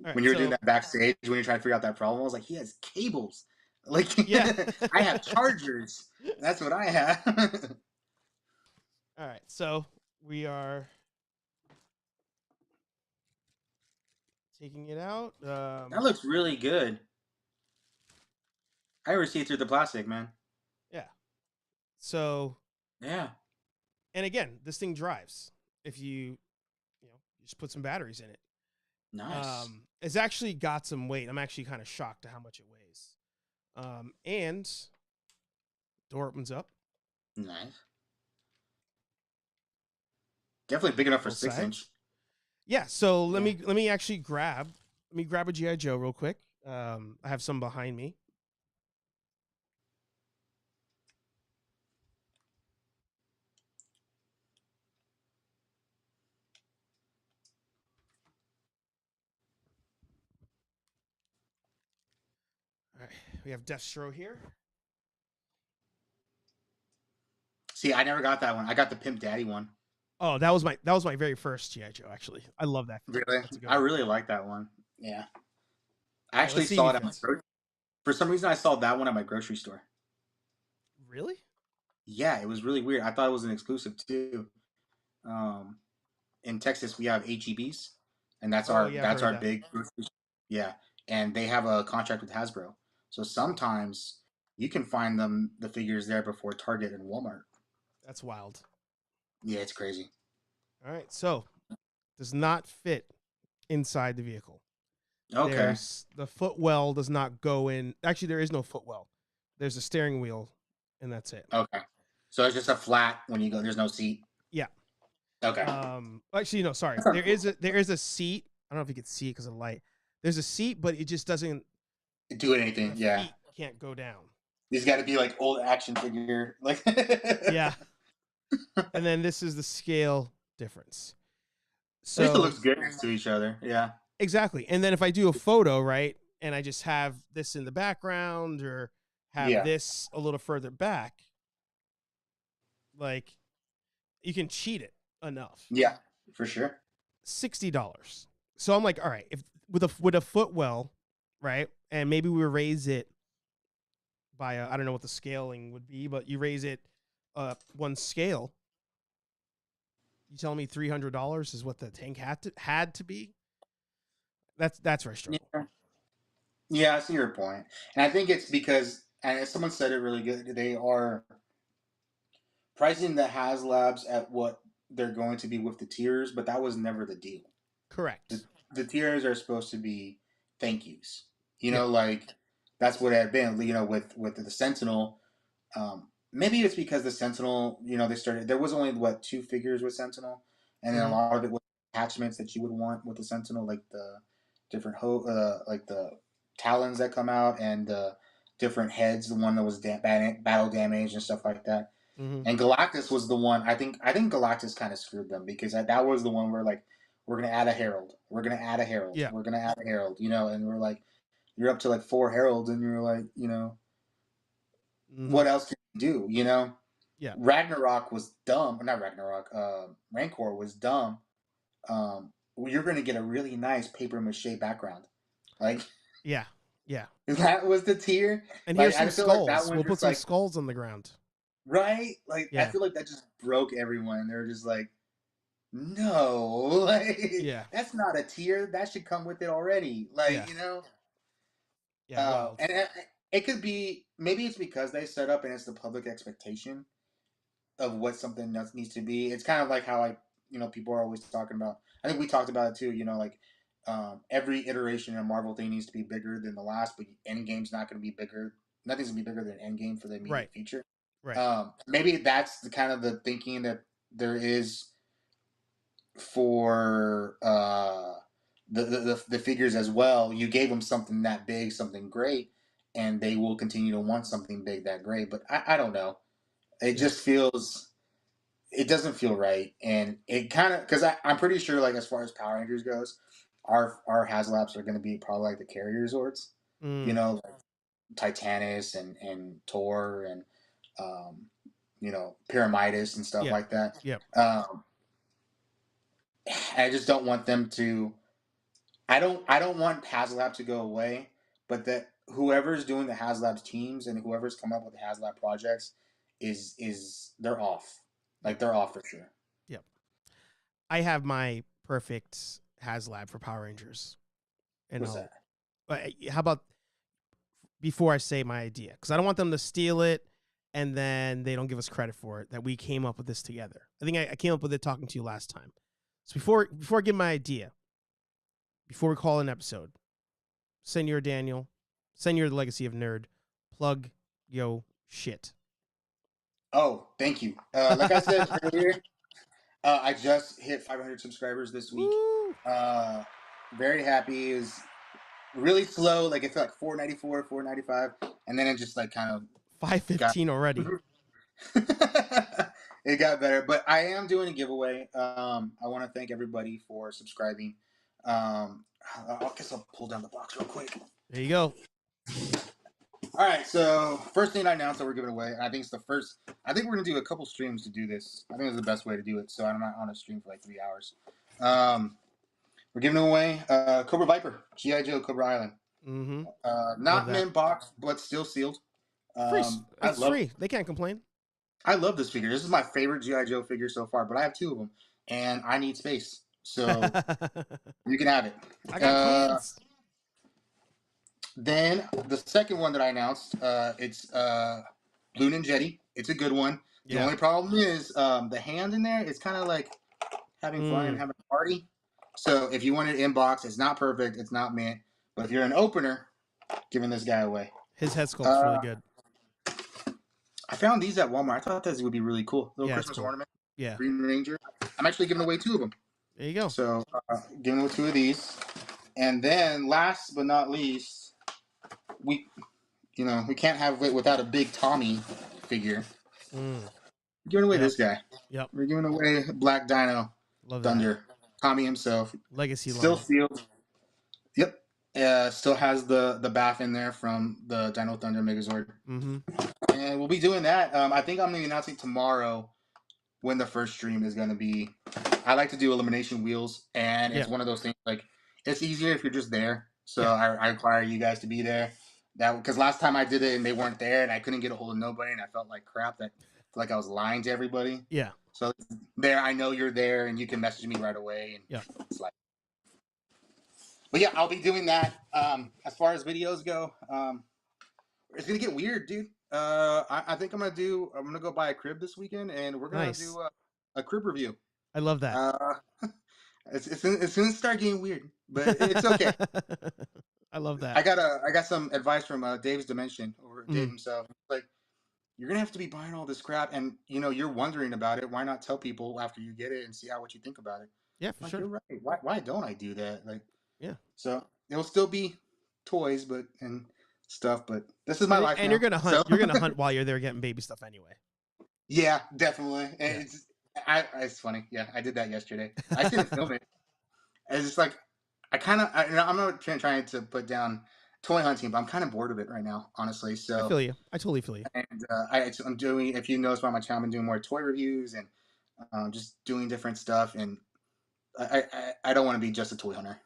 Right, when you're doing that backstage, when you're trying to figure out that problem, I was like, he has cables. Like, yeah, I have chargers. That's what I have. All right, so we are taking it out. That looks really good. I never see it through the plastic, man. Yeah. So. Yeah. And again, this thing drives. If you just put some batteries in it. Nice. It's actually got some weight. I'm actually kind of shocked at how much it weighs. And door opens up. Nice. Definitely big enough for 6-inch. Yeah. So let me actually grab a G.I. Joe real quick. I have some behind me. All right, we have Destro here. See, I never got that one. I got the Pimp Daddy one. Oh, that was my very first G.I. Joe. Actually, I love that. Really, I really like that one. Yeah, I actually saw it at my for some reason. I saw that one at my grocery store. Really? Yeah, it was really weird. I thought it was an exclusive too. In Texas, we have HEBs, and that's our big grocery store. Yeah, and they have a contract with Hasbro. So sometimes you can find the figures there before Target and Walmart. That's wild. Yeah, it's crazy. All right, so does not fit inside the vehicle. Okay. The footwell does not go in. Actually, there is no footwell. There's a steering wheel, and that's it. Okay. So it's just a flat when you go. There's no seat. Yeah. Okay. Actually, no. Sorry. There is a seat. I don't know if you can see it because of the light. There's a seat, but it just doesn't do anything. Yeah. Feet can't go down. These got to be like old action figure. Like. Yeah. And then this is the scale difference. So it looks good next to each other. Yeah. Exactly. And then if I do a photo, right, and I just have this in the background or have this a little further back, like you can cheat it enough. Yeah, for sure. $60. So I'm like, all right, if with a footwell, right, and maybe we raise it by I don't know what the scaling would be, but you raise it one scale. You telling me $300 is what the tank had to be? That's where I struggle. Yeah, I see your point. And I think it's because, and someone said it really good, they are pricing the HasLabs at what they're going to be with the tiers, but that was never the deal. Correct. The tiers are supposed to be thank yous. You Yeah. know, like that's what it had been. You know, with the Sentinel. Maybe it's because the Sentinel, you know, they started. There was only 2 figures with Sentinel, and then a lot of it was attachments that you would want with the Sentinel, like the different like the talons that come out and the different heads. The one that was battle damage and stuff like that. And Galactus was the one. I think Galactus kind of screwed them because that was the one where like we're gonna add a Herald. We're gonna add a Herald. Yeah. We're gonna add a Herald. You know, and we're like, you're up to like 4 Heralds, and you're like, you know. What else can you do? You know, Yeah. Ragnarok was dumb. Not Ragnarok. Rancor was dumb. You're going to get a really nice paper mache background. Like, yeah. That was the tier. And like, here's some skulls. We'll put some skulls on the ground. Right? Like, yeah. I feel like that just broke everyone. They were just like, no, like, that's not a tier. That should come with it already. Like, you know. Yeah. And it could be, maybe it's because they set up and it's the public expectation of what something needs to be. It's kind of like how people are always talking about. I think we talked about it too. You know, like every iteration of Marvel thing needs to be bigger than the last, but Endgame's not going to be bigger. Nothing's going to be bigger than Endgame for the immediate future. Right. Maybe that's the kind of the thinking that there is for the figures as well. You gave them something that big, something great, and they will continue to want something big that great. But I don't know. It just feels, it doesn't feel right, and it kind of, because I'm pretty sure, like as far as Power Rangers goes, our HasLabs are going to be probably like the carrier Zords, you know, like Titanus and Tor and you know, Pyramidas and stuff like that. Yep. I just don't want them to. I don't want HasLab to go away, but that whoever's doing the HasLab teams and whoever's come up with the HasLab projects is they're off. Like they're off for sure. Yep. I have my perfect HasLab for Power Rangers. And What's that? How about before I say my idea? Because I don't want them to steal it and then they don't give us credit for it, that we came up with this together. I think I came up with it talking to you last time. So before I give my idea, before we call an episode, Senor Daniel, Senor the Legacy of Nerd, plug yo shit. Oh, thank you. Like I said earlier, I just hit 500 subscribers this week. Very happy. It was really slow. Like it felt like 494, 495, and then it just like kind of 515 already. It got better, but I am doing a giveaway. I want to thank everybody for subscribing. I guess I'll pull down the box real quick. There you go. All right, so first thing I announced that we're giving away, and I think it's the first. I think we're gonna do a couple streams to do this. I think it's the best way to do it. So I'm not on a stream for like 3 hours. We're giving away Cobra Viper, GI Joe, Cobra Island. Not mint box, but still sealed. It's free. They can't complain. I love this figure. This is my favorite GI Joe figure so far, but I have 2 of them, and I need space, so you can have it. I got kids. Then the second one that I announced, it's Loon and Jetty. It's a good one. The only problem is the hand in there is kind of like having fun and having a party. So if you want it in box, it's not perfect. It's not mint. But if you're an opener, giving this guy away. His head sculpt's really good. I found these at Walmart. I thought this would be really cool. Little Christmas ornament. Yeah. Green Ranger. I'm actually giving away 2 of them. There you go. So giving away 2 of these. And then last but not least, we can't have it without a big Tommy figure. Giving away this guy. Yep. We're giving away Black Dino Thunder. Tommy himself. Legacy line. Still sealed. Yep. Still has the BAF in there from the Dino Thunder Megazord. And we'll be doing that. I think I'm going to be announcing tomorrow when the first stream is going to be. I like to do elimination wheels, and it's one of those things like it's easier if you're just there. So I require you guys to be there. Because last time I did it and they weren't there and I couldn't get a hold of nobody and I felt like crap, like I was lying to everybody. Yeah. So there, I know you're there and you can message me right away. And it's like, but yeah, I'll be doing that. As far as videos go, it's gonna get weird, dude. I think I'm gonna go buy a crib this weekend and we're gonna do a crib review. I love that. It's gonna start getting weird, but it's okay. I love that. I got some advice from Dave's Dimension or Dave Mm, himself. Like, you're gonna have to be buying all this crap, and you know you're wondering about it. Why not tell people after you get it and see how what you think about it? yeah, for Like, sure. you're right. Why don't I do that? Like, Yeah. so it'll still be toys, but and stuff. But this is my life And you're now. gonna hunt. So You're gonna hunt while you're there getting baby stuff anyway. yeah, definitely. And Yeah. it's funny. Yeah, I did that yesterday. I didn't film it. It's just like I'm not trying to put down toy hunting, but I'm kind of bored of it right now, honestly. I So feel you. I totally feel you. and I'm doing. If you notice by my channel, I'm doing more toy reviews and just doing different stuff. And I don't want to be just a toy hunter.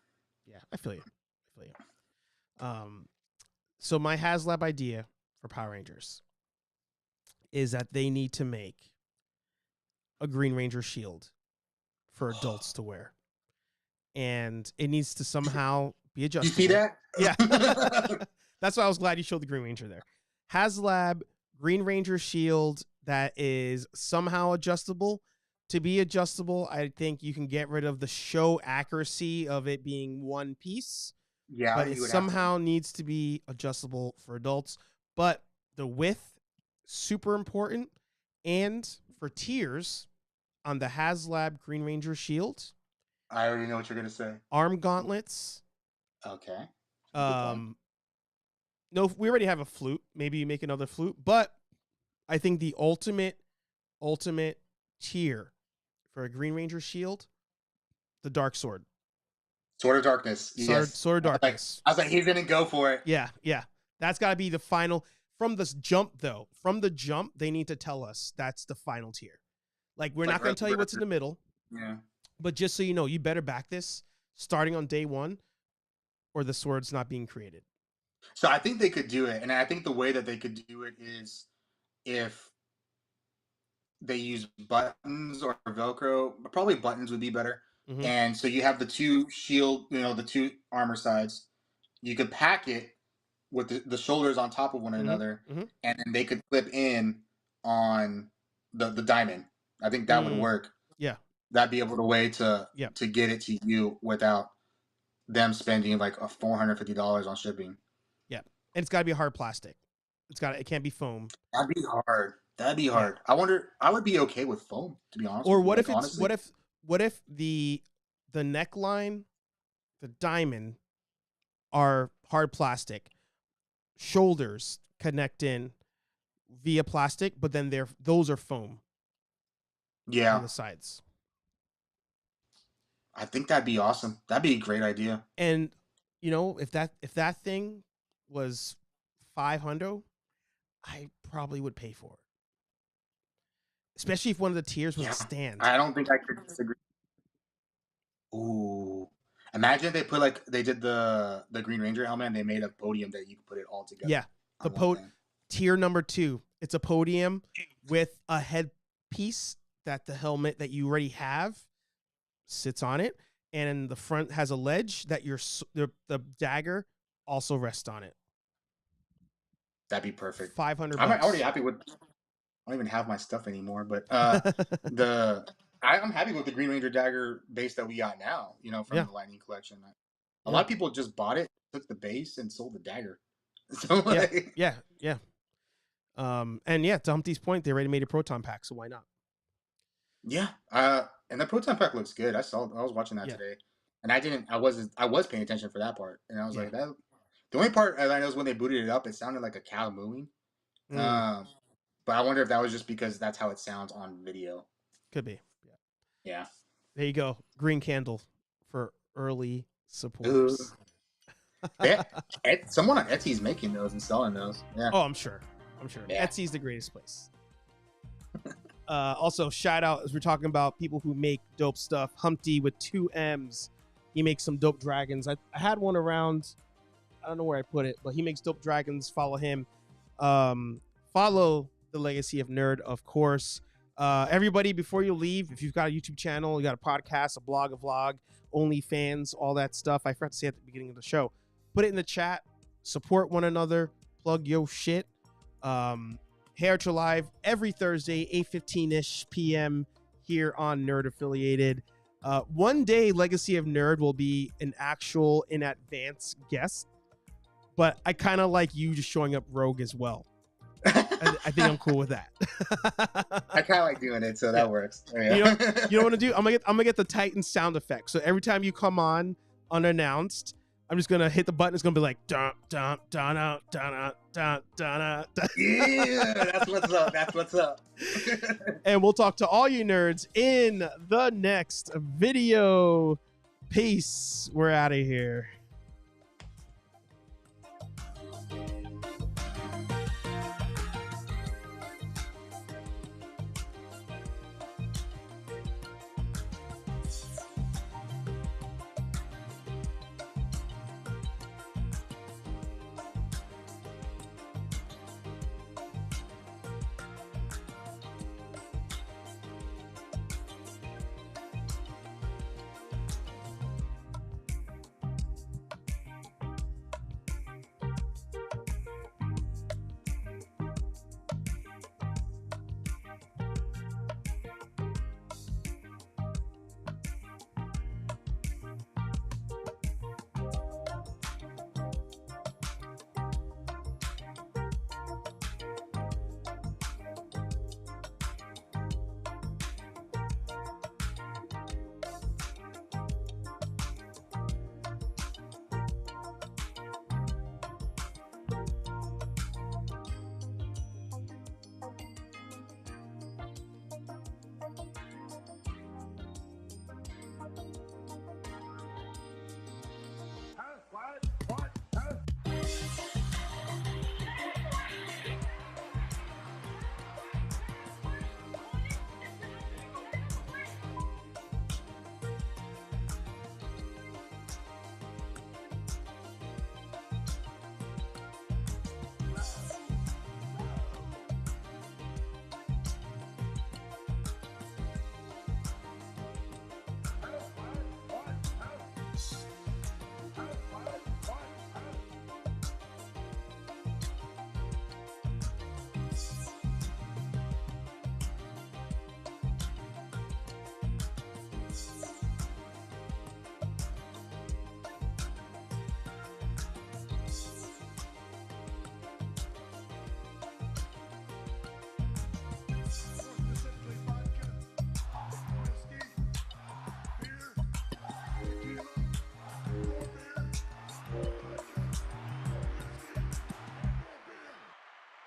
Yeah, I feel you. I feel you. So my HasLab idea for Power Rangers is that they need to make a Green Ranger shield for adults to wear, and it needs to somehow be You adjustable. see that? Yeah. That's why I was glad you showed the Green Ranger there. HasLab Green Ranger shield that is somehow adjustable. To be adjustable, I think you can get rid of the show accuracy of it being one piece, Yeah, but it you would somehow needs to be adjustable for adults. But the width, super important. And for tiers on the HasLab Green Ranger shield, I already know what you're gonna say. arm gauntlets. Okay. Good point. No, we already have a flute. Maybe you make another flute, but I think the ultimate tier for a Green Ranger shield, the Dark Sword. Sword of Darkness. Yes. Sword of Darkness. I was like, he's gonna go for it. Yeah. That's got to be the final. From this jump, though, from the jump, they need to tell us that's the final tier. Like, we're not going to tell you what's in the middle. Yeah. But just so you know, you better back this starting on day one, or the sword's not being created. So I think they could do it, and I think the way that they could do it is if they use buttons or Velcro. Probably buttons would be better. Mhm. And so you have the two shield, the two armor sides. You could pack it with the shoulders on top of one another, and then they could clip in on the diamond. I think that would work. Yeah. That'd be able to way to get it to you without them spending like $450 on shipping. Yeah, and it's got to be hard plastic. It can't be foam. That'd be hard. Yeah. I wonder. I would be okay with foam, to be honest. Or what if it's what if the neckline, the diamond, are hard plastic, shoulders connect in via plastic, but then those are foam. Yeah, on the sides. I think that'd be awesome. That'd be a great idea. And if that thing was $500, I probably would pay for it. Especially if one of the tiers was a stand. I don't think I could disagree. Ooh. Imagine they did the Green Ranger helmet and they made a podium that you could put it all together. Yeah. Tier number 2. It's a podium with a headpiece that the helmet that you already have sits on it. And the front has a ledge that the dagger also rests on it. That'd be perfect. $500. I'm already happy with. I don't even have my stuff anymore, but I'm happy with the Green Ranger dagger base that we got now. From the Lightning Collection. A lot of people just bought it, took the base, and sold the dagger. So yeah. And to Humpty's point, they already made a proton pack, so why not? Yeah. And the proton pack looks good. I was watching that today, and I was paying attention for that part, and I was like, that. The only part I know is when they booted it up, it sounded like a cow mooing. But I wonder if that was just because that's how it sounds on video. Could be. Yeah. There you go. Green candle for early supporters. Someone on Etsy's making those and selling those. Yeah. Oh, I'm sure. Yeah. Etsy's the greatest place. Also, shout out as we're talking about people who make dope stuff. Humpty with 2 M's. He makes some dope dragons. I had one around. I don't know where I put it, but he makes dope dragons. Follow him. Follow The Legacy of Nerd, of course. Everybody, before you leave, if you've got a YouTube channel, you got a podcast, a blog, a vlog, OnlyFans, all that stuff, I forgot to say at the beginning of the show, put it in the chat. Support one another. Plug your shit. HeyArcher Live every Thursday, 8:15-ish p.m. here on Nerd Affiliated. One day, Legacy of Nerd will be an actual in advance guest, but I kind of like you just showing up rogue as well. I think I'm cool with that. I kind of like doing it, so that works. Yeah. You know what I'm gonna do? I'm gonna get the Titan sound effect. So every time you come on unannounced, I'm just gonna hit the button. It's gonna be like dun dun dun dun dun dun dun dun. Yeah, that's what's up. That's what's up. And we'll talk to all you nerds in the next video. Peace. We're out of here.